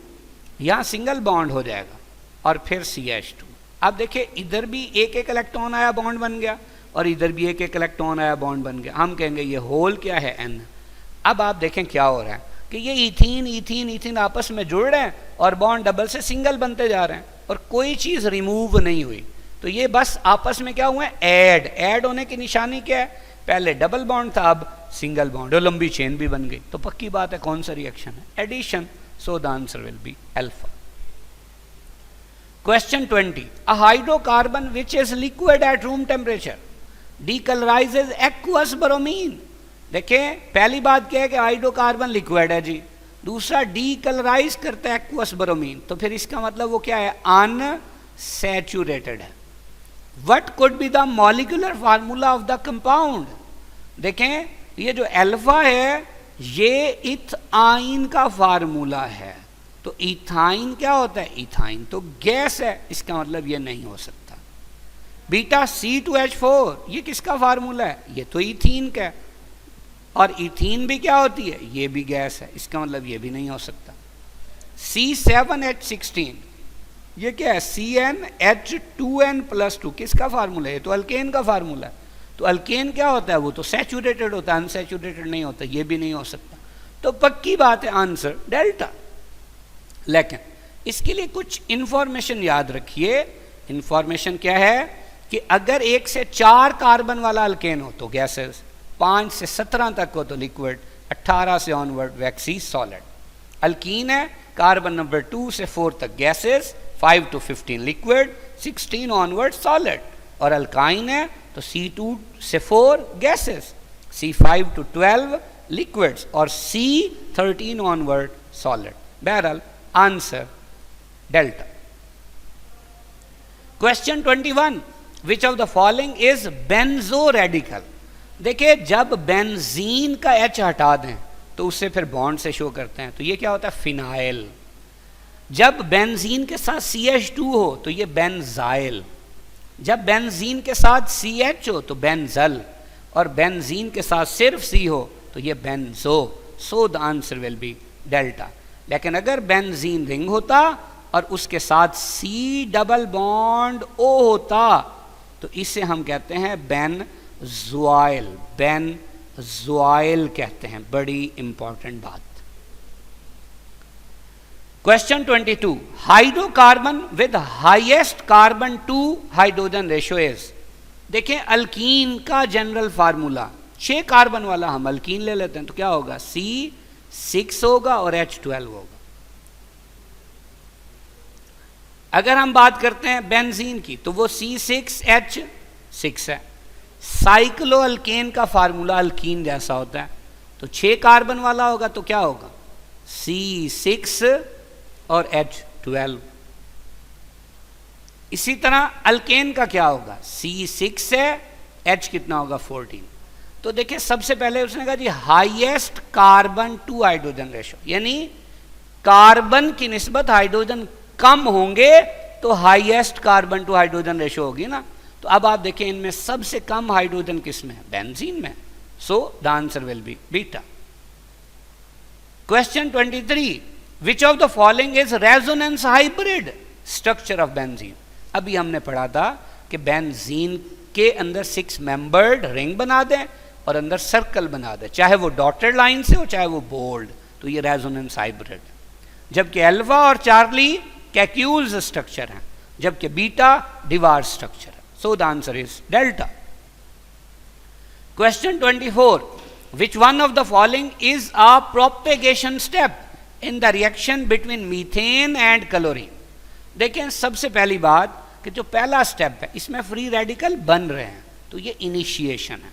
यहाँ सिंगल बॉन्ड हो जाएगा और फिर CH2। अब देखिए इधर भी एक एक इलेक्ट्रॉन आया बॉन्ड बन गया, और इधर भी एक एक इलेक्ट्रॉन आया बॉन्ड बन गया, हम कहेंगे ये होल क्या है, N। अब आप देखें क्या हो रहा है कि ये इथीन इथीन इथीन आपस में जुड़ रहे हैं और बॉन्ड डबल से सिंगल बनते जा रहे हैं और कोई चीज़ रिमूव नहीं हुई। तो ये बस आपस में क्या हुआ है, ऐड होने की निशानी क्या है, पहले डबल बॉन्ड था अब सिंगल बॉन्ड और लंबी चेन भी बन गई। तो पक्की बात है कौन सा रिएक्शन है, addition. So the answer will be alpha. Question 20, a hydrocarbon which is liquid at room temperature decolorizes aqueous bromine। देखें पहली बात क्या है कि हाइड्रोकार्बन लिक्विड है जी, दूसरा डीकलराइज करता है एक्वस ब्रोमीन, तो फिर इसका मतलब वो क्या है, अनसैचुरेटेड है। What could be the molecular formula of the compound. देखें ये जो अल्फा है ये इथाइन का फार्मूला है, तो इथाइन क्या होता है, इथाइन तो गैस है, इसका मतलब ये नहीं हो सकता। बीटा C2H4 ये किसका फार्मूला है, ये तो इथीन का है, और इथीन भी क्या होती है, ये भी गैस है, इसका मतलब ये भी नहीं हो सकता। C7H16 ये क्या है, CnH2n+2 किसका फार्मूला है, ये तो अल्केन का फार्मूला है, तो अल्केन क्या होता है, वो तो सैचुरेटेड होता है, अनसैचुरेटेड नहीं होता, ये भी नहीं हो सकता। तो पक्की बात है आंसर डेल्टा। लेकिन इसके लिए कुछ इंफॉर्मेशन याद रखिए इंफॉर्मेशन क्या है कि अगर 1 से 4 कार्बन वाला अल्केन हो तो गैसेस, 5 से 17 तक हो तो लिक्विड, 18 से ऑनवर्ड वैक्सी सॉलिड। अल्कीन है, कार्बन नंबर 2 से 4 तक gases, 5 to 15 liquid, 16 onward solid. और अल्काइन है तो C2 से 4 गैसेस, C5 to 12 लिक्विड्स और C13 ऑनवर्ड सॉलिड। बहरहाल answer delta. Question 21, which of the following is benzo radical. देखिए जब बेंजीन का H हटा दें तो उससे फिर बॉन्ड से शो करते हैं, तो ये क्या होता है, फिनाइल। जब बेंजीन के साथ CH2 हो तो ये बेंजाइल। जब बेंजीन के साथ CH हो तो बेंजल, और बेंजीन के साथ सिर्फ C हो तो ये benzo. So the answer will be delta. लेकिन अगर बेंजीन रिंग होता और उसके साथ C डबल बॉन्ड O होता तो इसे हम कहते हैं बेनज़ोइल। बेनज़ोइल कहते हैं, बड़ी इंपॉर्टेंट बात। Question 22, hydrocarbon with highest carbon to hydrogen ratio is. देखें अल्कीन का जनरल फार्मूला, 6 कार्बन वाला हम अल्कीन ले लेते हैं तो क्या होगा, C6 होगा और H12 होगा। अगर हम बात करते हैं बेंजीन की तो वो C6H6 है। साइक्लो अल्केन का फार्मूला अल्कीन जैसा होता है, तो 6 कार्बन वाला होगा तो क्या होगा, C6 और H12। इसी तरह अल्केन का क्या होगा, C6 है, H कितना होगा 14। तो देखिए सबसे पहले उसने कहा जी highest carbon to hydrogen ratio, यानी कार्बन की निस्बत हाइड्रोजन कम होंगे तो highest carbon to hydrogen ratio होगी ना। तो अब आप देखें इनमें सबसे कम हाइड्रोजन किस में है, बेंजीन में। सो the answer will B beta. Question 23, which of the following is resonance hybrid structure of benzene. अभी हमने पढ़ा था कि बेंजीन के अंदर 6 मेंबर्ड रिंग बना दें और अंदर सर्कल बना दें, चाहे वो डॉटेड लाइन से हो चाहे वो बोल्ड, तो ये रेजोनेंस हाइब्रिड। जबकि अल्फा और चार्ली कैक्यूल्स स्ट्रक्चर हैं, जबकि बीटा डिवार स्ट्रक्चर है। So the answer is delta. Question 24, which one of the following is a propagation step in the reaction between methane and chlorine. देखें सबसे पहली बात कि जो पहला स्टेप है इसमें फ्री रेडिकल बन रहे हैं, तो ये इनिशिएशन है।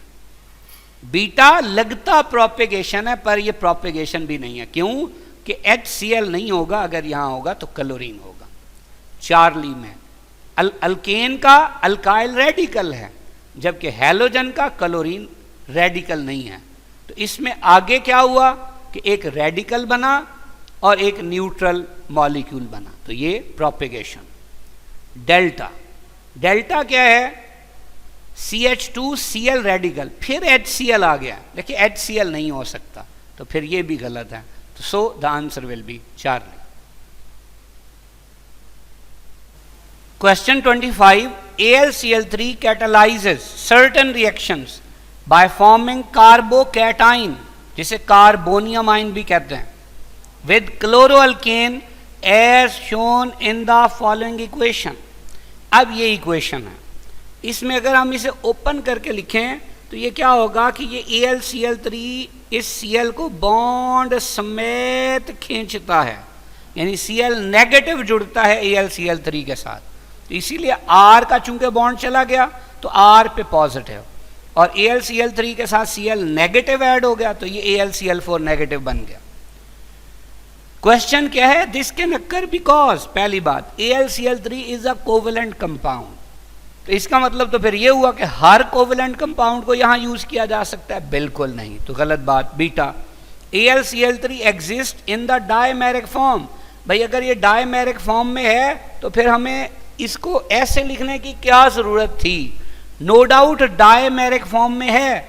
बीटा लगता प्रोपेगेशन है पर ये प्रोपेगेशन भी नहीं है, क्यों कि HCl नहीं होगा, अगर यहां होगा तो क्लोरीन होगा। चार्ली में अल्केन का अल्काइल रेडिकल है, जबकि हैलोजन का क्लोरीन रेडिकल नहीं है। तो इसमें आगे क्या हुआ कि एक रेडिकल बना और एक न्यूट्रल मॉलिक्यूल बना, तो ये प्रोपेगेशन। डेल्टा, डेल्टा क्या है, CH2Cl रेडिकल, फिर HCl आ गया। देखिए HCl नहीं हो सकता, तो फिर ये भी गलत है। So the answer will be Charlie. Question 25, AlCl3 catalyzes certain reactions by forming carbocation, जिसे कार्बोनियम आयन भी कहते हैं, with chloroalkane as shown in the following equation। अब ये इक्वेशन है, इसमें अगर हम इसे ओपन करके लिखें तो ये क्या होगा कि ये AlCl3 इस Cl को बॉन्ड समेत खींचता है, यानी Cl नेगेटिव जुड़ता है AlCl3 के साथ, तो इसीलिए R का चूंकि बॉन्ड चला गया तो R पे पॉजिटिव, और AlCl3 के साथ Cl नेगेटिव ऐड हो गया तो ये AlCl4 नेगेटिव बन गया। क्वेश्चन क्या है, दिस कैन अकर बिकॉज, पहली बात AlCl3 is a covalent compound, तो इसका मतलब तो फिर ये हुआ कि हर कोवेलेंट कंपाउंड को यहां यूज किया जा सकता है, बिल्कुल नहीं, तो गलत बात। Beta, AlCl3 exist in the dimeric form. भाई अगर ये डायमेरिक फॉर्म में है तो फिर हमें इसको ऐसे लिखने की क्या जरूरत थी। नो डाउट डायमेरिक फॉर्म में है,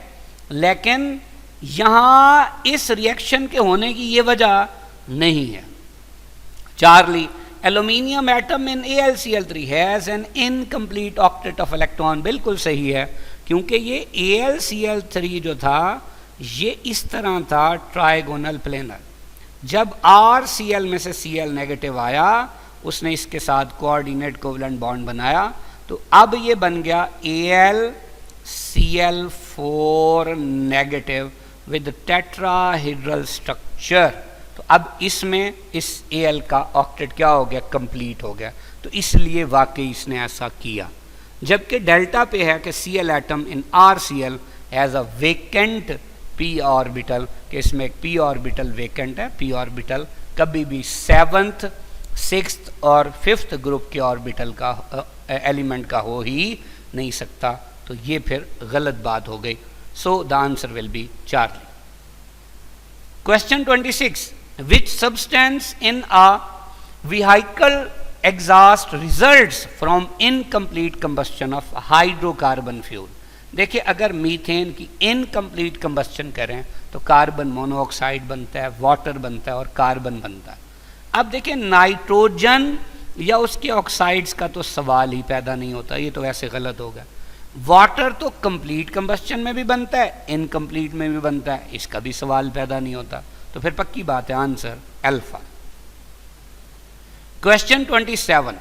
लेकिन यहां इस रिएक्शन के होने की ये वजह नहीं है। Charlie, aluminium atom in AlCl3 has an incomplete octet of electron, बिल्कुल सही है, क्योंकि ये AlCl3 जो था ये इस तरह था ट्राइगोनल प्लेनर। जब RCl में से Cl नेगेटिव आया उसने इसके साथ कोऑर्डिनेट कोवलेंट बॉन्ड बनाया, तो अब ये बन गया AlCl4 negative with tetrahedral structure. तो अब इसमें इस Al का ऑक्टेट क्या हो गया, कंप्लीट हो गया। तो इसलिए वाकई इसने ऐसा किया। जबकि डेल्टा पे है कि Cl atom in RCl has a vacant p orbital, कि इसमें एक p ऑर्बिटल वेकेंट है। p ऑर्बिटल कभी भी 7th 6th और 5th ग्रुप के ऑर्बिटल का एलिमेंट का हो ही नहीं सकता। तो ये फिर गलत बात हो गई। सो the answer will be Charlie. Question 26, which substance in a vehicle exhaust results from incomplete combustion of hydrocarbon fuel। देखिए, अगर मीथेन की इनकम्प्लीट कंबस्शन करें तो कार्बन मोनोऑक्साइड बनता है, वाटर बनता है और कार्बन बनता है। अब देखिए, नाइट्रोजन या उसके ऑक्साइड्स का तो सवाल ही पैदा नहीं होता, ये तो वैसे गलत हो गया। वाटर तो कंप्लीट कंबस्शन में भी बनता है, इनकम्प्लीट में भी बनता है, इसका भी सवाल पैदा नहीं होता। तो फिर पक्की बात है answer alpha. Question 27,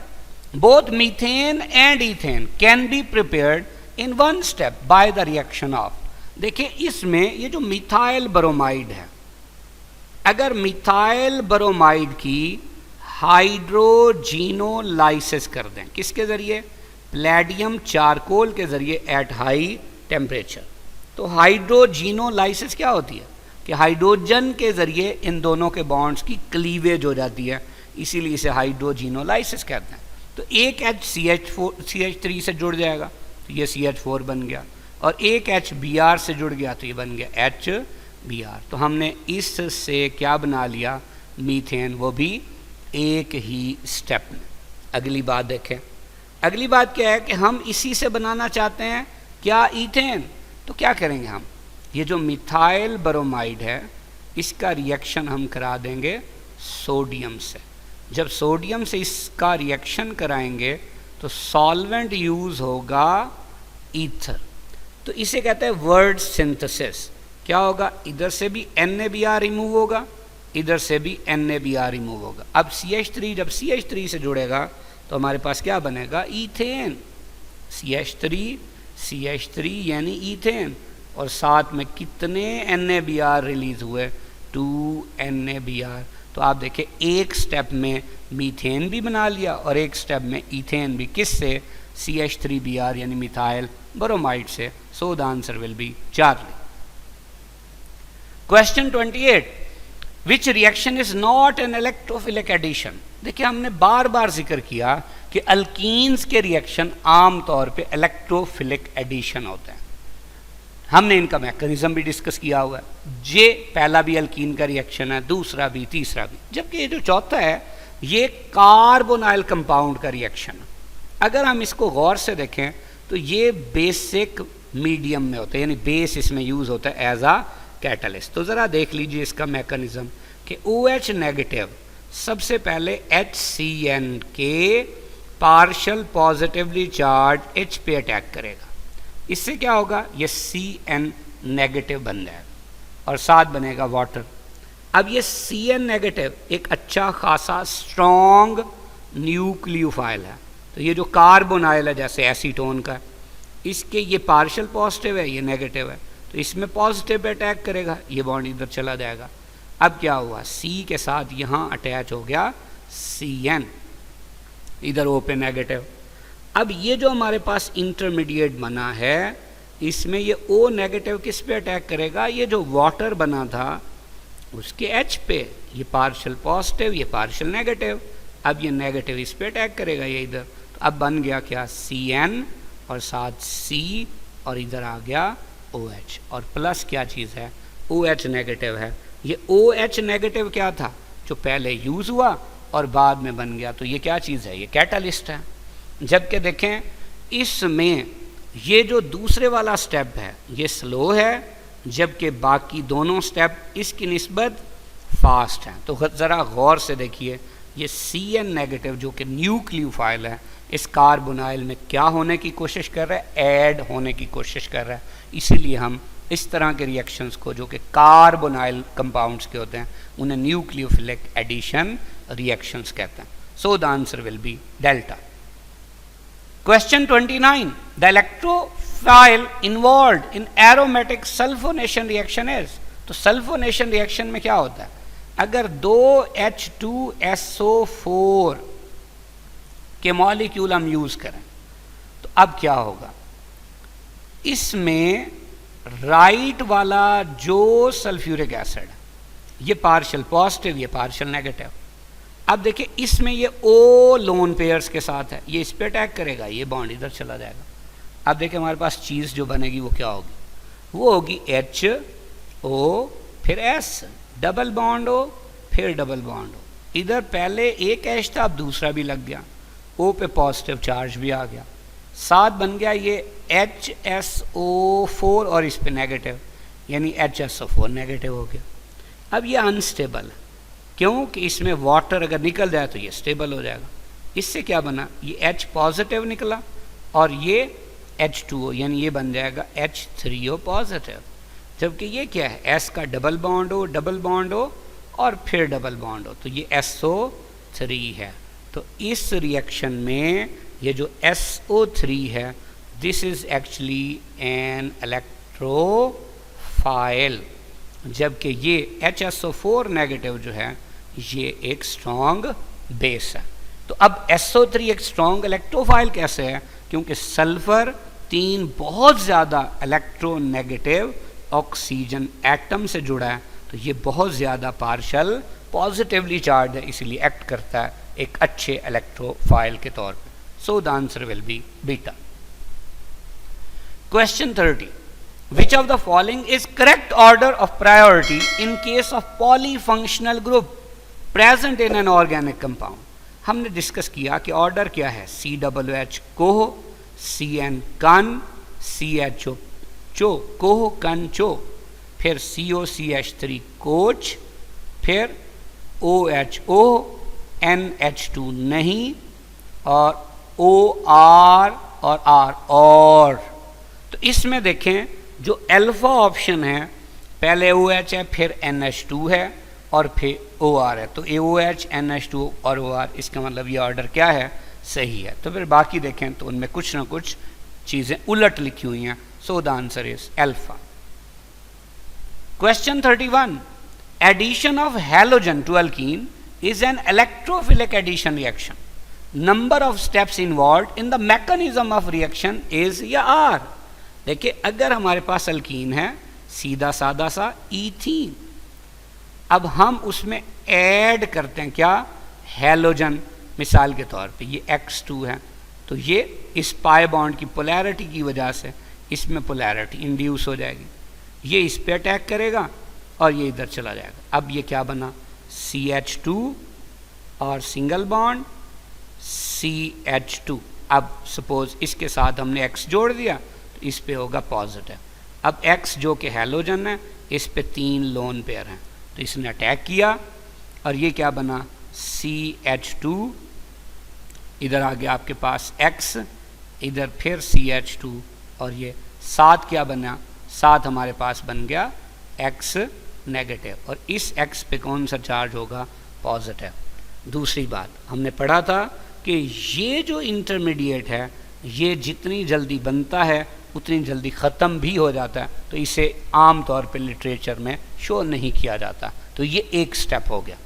both methane and ethane can be prepared in one step by the reaction of. देखिए, इसमें ये जो मिथाइल ब्रोमाइड है, अगर मिथाइल ब्रोमाइड की हाइड्रोजिनोलाइसिस कर दें, किसके जरिए, प्लेडियम चारकोल के जरिए एट हाई टेम्परेचर, तो हाइड्रोजिनोलाइसिस क्या होती है कि हाइड्रोजन के जरिए इन दोनों के बॉन्ड्स की क्लीवेज हो जाती है, इसीलिए इसे हाइड्रोजिनोलाइसिस कहते हैं। तो एक H CH3 से जुड़ जाएगा तो ये CH4 बन गया, और एक H Br से जुड़ गया तो ये बन गया HBr। तो हमने इससे क्या बना लिया, मीथेन, वो भी एक ही स्टेप में। अगली बात देखें, अगली बात क्या है कि हम इसी से बनाना चाहते हैं क्या, इथेन। तो क्या करेंगे हम, ये जो मिथाइल ब्रोमाइड है इसका रिएक्शन हम करा देंगे सोडियम से। जब सोडियम से इसका रिएक्शन कराएंगे तो सॉल्वेंट यूज होगा ईथर। तो इसे कहते हैं वर्ड सिंथेसिस। क्या होगा, इधर से भी NaBr रिमूव होगा, इधर से भी NaBr रिमूव होगा। अब CH3 जब CH3 से जुड़ेगा तो हमारे पास क्या बनेगा, ईथेन। CH3 यानी ईथेन, और साथ में कितने NaBr रिलीज हुए, 2 NaBr। तो आप देखिए, एक स्टेप में मीथेन भी बना लिया और एक स्टेप में ईथेन भी, किससे, CH3Br यानी मिथाइल ब्रोमाइड से। So the answer will be Charlie. Question 28, which reaction is not an electrophilic addition. देखिए, हमने बार बार जिक्र किया कि अल्कीन्स के रिएक्शन आमतौर पे इलेक्ट्रोफिलिक एडिशन होते हैं। हमने इनका मैकेनिज्म भी डिस्कस किया हुआ है। ये पहला भी अल्कीन का रिएक्शन है, दूसरा भी, तीसरा भी, जबकि ये जो चौथा है ये कार्बोनाइल कंपाउंड का रिएक्शन है। अगर हम इसको गौर से देखें तो ये बेसिक मीडियम में होता है, यानी बेस इसमें यूज होता है एज आ कैटलिस्ट। तो ज़रा देख लीजिए इसका मैकेनिज्म कि OH नेगेटिव सबसे पहले HCN के पार्शियल पॉजिटिवली चार्ज H पे अटैक करेगा। इससे क्या होगा, ये CN नेगेटिव बन जाएगा और साथ बनेगा वाटर। अब ये CN नेगेटिव एक अच्छा खासा स्ट्रॉन्ग न्यूक्लियोफाइल है। तो ये जो कार्बोनाइल है जैसे एसीटोन का, इसके ये पार्शियल पॉजिटिव है, ये नेगेटिव है, तो इसमें पॉजिटिव पे अटैक करेगा, ये बॉन्ड इधर चला जाएगा। अब क्या हुआ, C के साथ यहाँ अटैच हो गया CN, इधर O पे नेगेटिव। अब ये जो हमारे पास इंटरमीडिएट बना है, इसमें ये O नेगेटिव किस पे अटैक करेगा, ये जो वाटर बना था उसके H पे, ये पार्शियल पॉजिटिव, ये पार्शियल नेगेटिव। अब ये नेगेटिव इस पे अटैक करेगा, ये इधर। तो अब बन गया क्या, CN और साथ C, और इधर आ गया OH, और प्लस क्या चीज़ है, OH नेगेटिव है। ये OH नेगेटिव क्या था, जो पहले यूज़ हुआ और बाद में बन गया, तो ये क्या चीज़ है, ये कैटालिस्ट है। जबकि देखें इसमें ये जो दूसरे वाला स्टेप है ये स्लो है, जबकि बाकी दोनों स्टेप इसकी निस्बत फास्ट हैं। तो ज़रा गौर से देखिए, ये CN नेगेटिव जो कि न्यूक्लियोफाइल है, इस कार्बोनाइल में क्या होने की कोशिश कर रहा है, ऐड होने की कोशिश कर रहा है। इसीलिए हम इस तरह के रिएक्शंस को जो कि कार्बोनाइल कंपाउंड्स के होते हैं उन्हें न्यूक्लियोफिलिक एडिशन रिएक्शंस कहते हैं। So the answer will be delta. Question 29. The electrophile involved in aromatic sulfonation reaction is. तो सल्फोनेशन रिएक्शन में क्या होता है, अगर दो H2SO4 के मॉलिक्यूल हम यूज करें तो अब क्या होगा, इसमें राइट वाला जो सल्फ्यूरिक एसिड है ये पार्शियल पॉजिटिव, ये पार्शियल नेगेटिव। अब देखिए इसमें ये O लोन पेयर्स के साथ है, ये इस पे अटैक करेगा, ये बॉन्ड इधर चला जाएगा। अब देखिए हमारे पास चीज़ जो बनेगी वो क्या होगी, वो होगी HO फिर S, डबल बॉन्ड O फिर डबल बॉन्ड O। इधर पहले एक H था, अब दूसरा भी लग गया, O पे पॉजिटिव चार्ज भी आ गया, साथ बन गया ये HSO4 और इस पे नेगेटिव, यानी HSO4 नेगेटिव हो गया। अब ये अनस्टेबल है, क्योंकि इसमें वाटर अगर निकल जाए तो ये स्टेबल हो जाएगा। इससे क्या बना, ये H पॉजिटिव निकला और ये H2O, यानी ये बन जाएगा H3O पॉजिटिव। जबकि ये क्या है, S का डबल बॉन्ड O और फिर डबल बॉन्ड O, तो ये SO3 है। तो इस रिएक्शन में ये जो SO3 है, this is actually an electrophile, जबकि ये HSO4 नेगेटिव जो है ये एक स्ट्रॉन्ग बेस है। तो अब SO3 एक स्ट्रॉन्ग इलेक्ट्रोफाइल कैसे है, क्योंकि सल्फर 3 बहुत ज़्यादा इलेक्ट्रोनेगेटिव ऑक्सीजन एटम से जुड़ा है, तो ये बहुत ज़्यादा पार्शल पॉजिटिवली चार्ज है, इसीलिए एक्ट करता है एक अच्छे इलेक्ट्रोफाइल के तौर पे। सो the answer will B beta. Question 30. Which of the following is correct order of priority in case of polyfunctional group present in an organic compound? हमने डिस्कस किया कि ऑर्डर क्या है, COOH कोह, CN कन, CHO चो कोह कन चो, फिर COCH3 कोच, फिर OHO NH2 नहीं, और OR और R और। तो इसमें देखें जो अल्फा ऑप्शन है, पहले OH है फिर NH2 है और फिर OR है, तो AOH NH2 और OR, इसका मतलब ये ऑर्डर क्या है, सही है। तो फिर बाकी देखें तो उनमें कुछ ना कुछ चीज़ें उलट लिखी हुई हैं। So the answer is alpha. Question 31. Addition of halogen to alkene is an electrophilic addition reaction. Number of steps involved in the mechanism of reaction is या R. देखिए अगर हमारे पास अल्कीन है, सीधा सादा सा ईथीन, अब हम उसमें ऐड करते हैं क्या, हैलोजन। मिसाल के तौर पे ये X2 है, तो ये इस पाई बॉन्ड की पोलैरिटी की वजह से इसमें पोलैरिटी इंड्यूस हो जाएगी, ये इस पे अटैक करेगा और ये इधर चला जाएगा। अब ये क्या बना, CH2 और सिंगल बॉन्ड CH2। अब सपोज इसके साथ हमने X जोड़ दिया तो इस पे होगा पॉजिटिव। अब X जो कि हैलोजन है, इस पे 3 लोन पेयर हैं, तो इसने अटैक किया और ये क्या बना, CH2, इधर आ गया आपके पास X, इधर फिर CH2 और ये साथ क्या बना, साथ हमारे पास बन गया X नेगेटिव, और इस X पे कौन सा चार्ज होगा, पॉजिटिव। दूसरी बात हमने पढ़ा था कि ये जो इंटरमीडिएट है ये जितनी जल्दी बनता है उतनी जल्दी ख़त्म भी हो जाता है, तो इसे आम तौर पे लिटरेचर में शो नहीं किया जाता। तो ये एक स्टेप हो गया।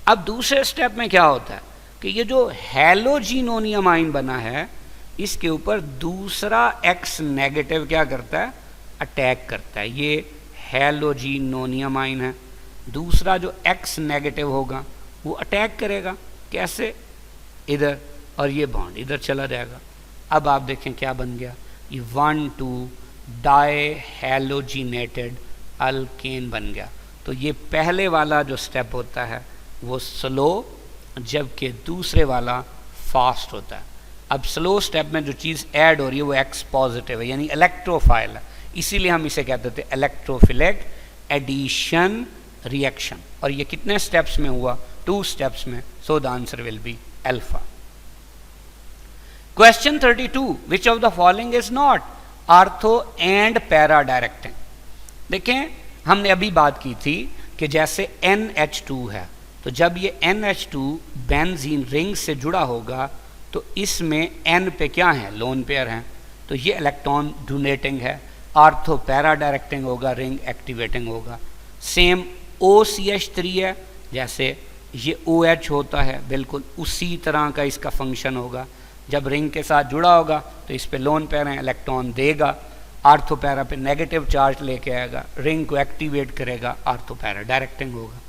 अब दूसरे स्टेप में क्या होता है कि ये जो हैलोजिनोनियम आइन बना है, इसके ऊपर दूसरा X नेगेटिव क्या करता है, अटैक करता है। ये हैलोजिनोनियम आइन है, दूसरा जो X नेगेटिव होगा वो अटैक करेगा, कैसे, इधर, और ये बॉन्ड इधर चला जाएगा। अब आप देखें क्या बन गया, ये 1,2 डाई हैलोजिनेटेड अल्केन बन गया। तो ये पहले वाला जो स्टेप होता है वो स्लो, जबकि दूसरे वाला फास्ट होता है। अब स्लो स्टेप में जो चीज़ ऐड हो रही है वो X पॉजिटिव है, यानी इलेक्ट्रोफाइल है, इसीलिए हम इसे कहते थे इलेक्ट्रोफिलिक एडिशन रिएक्शन। और ये कितने स्टेप्स में हुआ, 2 स्टेप्स में। सो the answer will be alpha. Question 32. Which of the following is not ortho and para directing? देखें हमने अभी बात की थी कि जैसे NH2 है, तो जब ये NH2 बेंजीन रिंग से जुड़ा होगा तो इसमें N पे क्या है, लोन पेयर हैं, तो ये इलेक्ट्रॉन डोनेटिंग है, आर्थो पैरा डायरेक्टिंग होगा, रिंग एक्टिवेटिंग होगा। सेम OCH3 है, जैसे ये OH होता है, बिल्कुल उसी तरह का इसका फंक्शन होगा। जब रिंग के साथ जुड़ा होगा तो इस पे लोन पेयर हैं, इलेक्ट्रॉन देगा, आर्थो पैरा पे नेगेटिव चार्ज लेके आएगा, रिंग को एक्टिवेट करेगा, आर्थो पैरा डायरेक्टिंग होगा।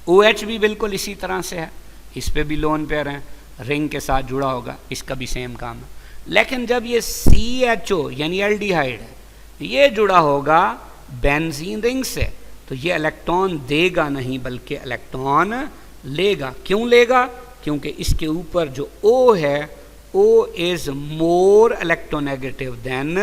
OH भी बिल्कुल इसी तरह से है, इस पे भी लोन पेयर हैं, रिंग के साथ जुड़ा होगा, इसका भी सेम काम है। लेकिन जब ये CHO यानी एल्डिहाइड है, ये जुड़ा होगा बेंजीन रिंग से, तो ये इलेक्ट्रॉन देगा नहीं बल्कि इलेक्ट्रॉन लेगा। क्यों लेगा? क्योंकि इसके ऊपर जो O है, O is more electronegative than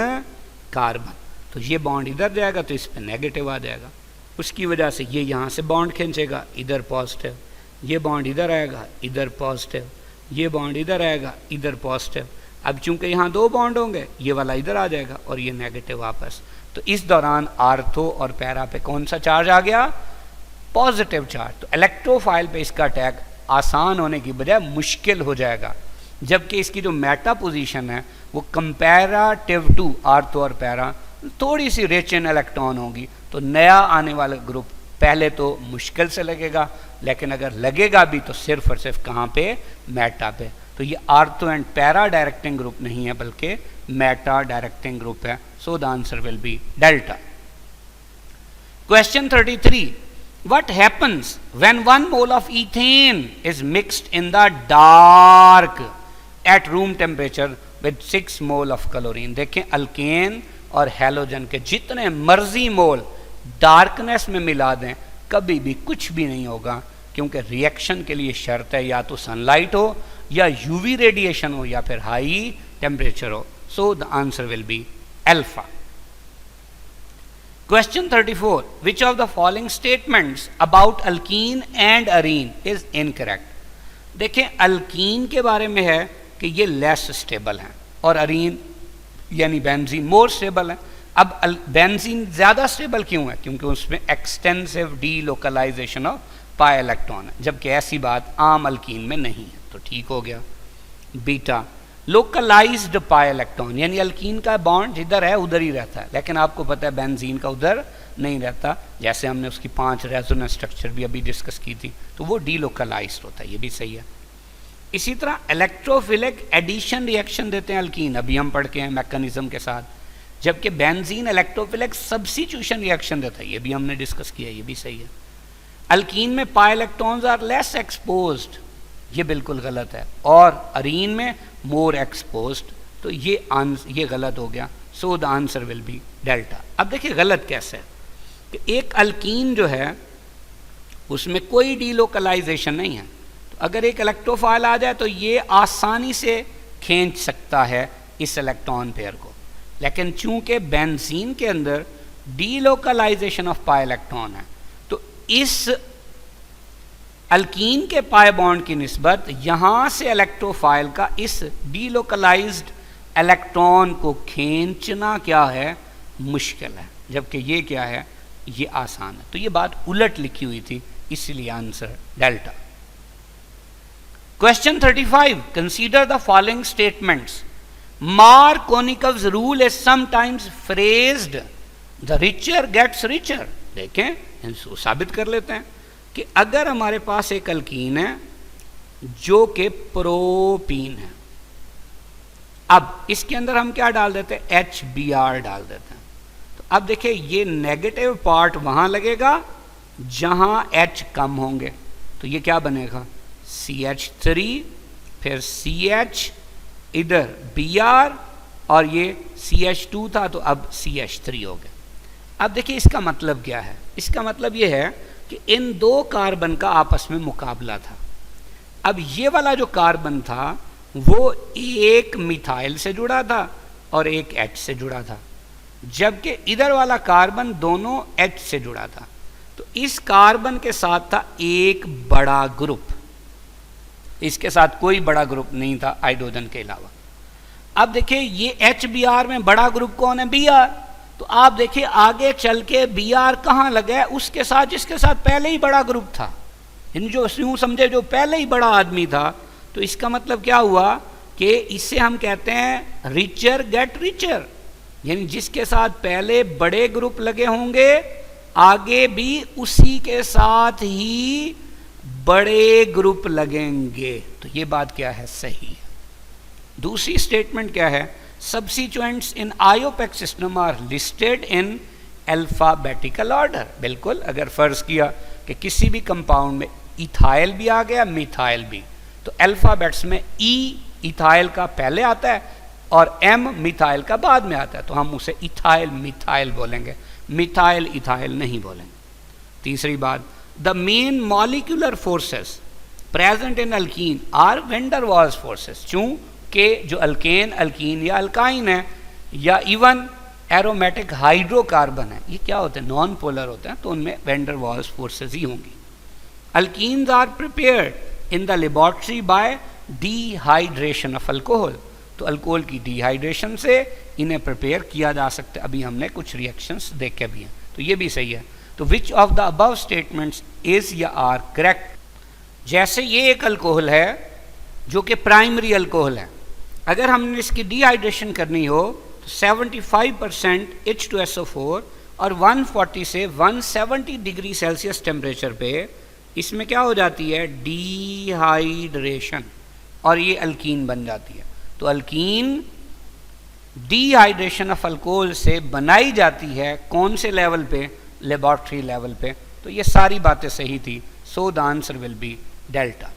carbon, तो ये बॉन्ड इधर जाएगा तो इस पे नेगेटिव आ जाएगा, उसकी वजह से ये यहाँ से बॉन्ड खींचेगा, इधर पॉजिटिव, ये बॉन्ड इधर आएगा, इधर पॉजिटिव, ये बॉन्ड इधर आएगा, इधर पॉजिटिव। अब चूंकि यहाँ दो बॉन्ड होंगे, ये वाला इधर आ जाएगा और ये नेगेटिव वापस, तो इस दौरान आर्थो और पैरा पे कौन सा चार्ज आ गया? Positive charge. तो इलेक्ट्रोफाइल पे इसका अटैक आसान होने की बजाय मुश्किल हो जाएगा, जबकि इसकी जो मेटा पोजीशन है वो कंपैरेटिव टू आर्थो और पैरा थोड़ी सी रिच इन इलेक्ट्रॉन होगी, तो नया आने वाला ग्रुप पहले तो मुश्किल से लगेगा, लेकिन अगर लगेगा भी तो सिर्फ और सिर्फ कहाँ पे? मेटा पे। तो ये ortho and para directing group नहीं है बल्कि मेटा डायरेक्टिंग ग्रुप है। So the answer will be delta. Question 33. What happens when 1 mole of ethane is mixed in the dark at room temperature with 6 mole of chlorine? देखें, alkane और halogen के जितने मर्जी मोल darkness में मिला दें, कभी भी कुछ भी नहीं होगा, क्योंकि रिएक्शन के लिए शर्त है या तो सनलाइट हो या यूवी रेडिएशन हो या फिर हाई टेम्परेचर हो। सो the answer will be alpha. Question 34. Which of the following statements about alkene and arene is incorrect? देखें, अल्कीन के बारे में है कि ये लेस स्टेबल हैं और अरीन यानी बेंजीन मोर स्टेबल है। अब बेंजीन ज़्यादा स्टेबल क्यों है? क्योंकि उसमें extensive delocalization of pi electron है, जबकि ऐसी बात आम अल्कीन में नहीं है, तो ठीक हो गया। बीटा लोकलाइज्ड पाई इलेक्ट्रॉन, यानी अल्कीन का बॉन्ड जिधर है उधर ही रहता है, लेकिन आपको पता है बेंजीन का उधर नहीं रहता, जैसे हमने उसकी 5 रेजोनेंस स्ट्रक्चर भी अभी डिस्कस की थी, तो वो डीलोकलाइज्ड होता है, ये भी सही है। इसी तरह इलेक्ट्रोफिलिक एडिशन रिएक्शन देते हैं अल्कीन, अभी हम पढ़ के हैं मैकेनिज्म के साथ, जबकि बेंजीन इलेक्ट्रोफिलिक सब्स्टिट्यूशन रिएक्शन देता है, ये भी हमने डिस्कस किया, ये भी सही है। अल्कीन में pi electrons are less exposed, ये बिल्कुल गलत है, और अरीन में मोर एक्सपोज्ड, तो ये गलत हो गया। सो the answer will be delta. अब देखिए गलत कैसे है कि एक अल्कीन जो है उसमें कोई डीलोकलाइजेशन नहीं है, तो अगर एक इलेक्ट्रोफाइल आ जाए तो ये आसानी से खींच सकता है इस इलेक्ट्रॉन पेयर को, लेकिन चूंकि बेंजीन के अंदर डीलोकलाइजेशन ऑफ पाई इलेक्ट्रॉन है, तो इस अल्कीन के पाई बॉन्ड की निस्बत यहाँ से इलेक्ट्रोफाइल का इस डीलोकलाइज्ड इलेक्ट्रॉन को खींचना क्या है? मुश्किल है, जबकि ये क्या है? ये आसान है। तो ये बात उलट लिखी हुई थी, इसलिए answer delta. Question 35. Consider the following statements. Markovnikov's rule is sometimes phrased the richer gets richer. देखें, इसको साबित कर लेते हैं कि अगर हमारे पास एक अल्कीन है जो कि प्रोपीन है, अब इसके अंदर हम क्या डाल देते हैं? HBr डाल देते हैं। तो अब देखिए, ये नेगेटिव पार्ट वहां लगेगा जहां H कम होंगे, तो ये क्या बनेगा? CH3, फिर CH, इधर Br, और ये CH2 था तो अब CH3 हो गया। अब देखिए इसका मतलब क्या है? इसका मतलब ये है कि इन दो कार्बन का आपस में मुकाबला था। अब ये वाला जो कार्बन था वो एक मिथाइल से जुड़ा था और एक H से जुड़ा था, जबकि इधर वाला कार्बन दोनों H से जुड़ा था। तो इस कार्बन के साथ था एक बड़ा ग्रुप, इसके साथ कोई बड़ा ग्रुप नहीं था हाइड्रोजन के अलावा। अब देखिए ये HBr में बड़ा ग्रुप कौन है? Br। तो आप देखिए आगे चल के Br कहाँ लगा है? उसके साथ जिसके साथ पहले ही बड़ा ग्रुप था। इन जो यूँ समझे जो पहले ही बड़ा आदमी था, तो इसका मतलब क्या हुआ कि इससे हम कहते हैं रिचर गेट रिचर, यानी जिसके साथ पहले बड़े ग्रुप लगे होंगे आगे भी उसी के साथ ही बड़े ग्रुप लगेंगे। तो ये बात क्या है, सही है। दूसरी स्टेटमेंट क्या है, substituents in IUPAC system are listed in alphabetical order. बिल्कुल, अगर फर्ज किया कि किसी भी कंपाउंड में इथाइल भी आ गया मिथाइल भी, तो अल्फाबेट्स में ई इथाइल का पहले आता है और एम मिथाइल का बाद में आता है, तो हम उसे इथाइल मिथाइल बोलेंगे, मिथाइल इथाइल नहीं बोलेंगे। तीसरी बात, the main molecular forces present in alkene are van der Waals forces. चूंकि जो अल्केन अल्कीन या अल्काइन है या इवन एरोमेटिक हाइड्रोकार्बन है, ये क्या होते हैं, नॉन पोलर होते हैं, तो उनमें वैन डर वाल्स फोर्सेस ही होंगी। Alkenes are prepared in the laboratory by dehydration of alcohol. तो अल्कोहल की डिहाइड्रेशन से इन्हें प्रिपेयर किया जा सकता है। अभी हमने कुछ रिएक्शंस देखे भी हैं, तो ये भी सही है। तो विच of the above statements is या आर करेक्ट। जैसे ये एक अल्कोहल है जो कि प्राइमरी अल्कोहल है, अगर हमने इसकी डिहाइड्रेशन करनी हो तो 75% H2SO4 और 140 से 170 डिग्री सेल्सियस टेम्परेचर पे इसमें क्या हो जाती है, डिहाइड्रेशन, और ये अल्कीन बन जाती है। तो अल्कीन डिहाइड्रेशन ऑफ अल्कोहल से बनाई जाती है कौन से लेवल पे, लेबोरेटरी लेवल पे। तो ये सारी बातें सही थी, सो the answer will be delta.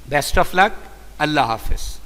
Best of luck, Allah Hafiz.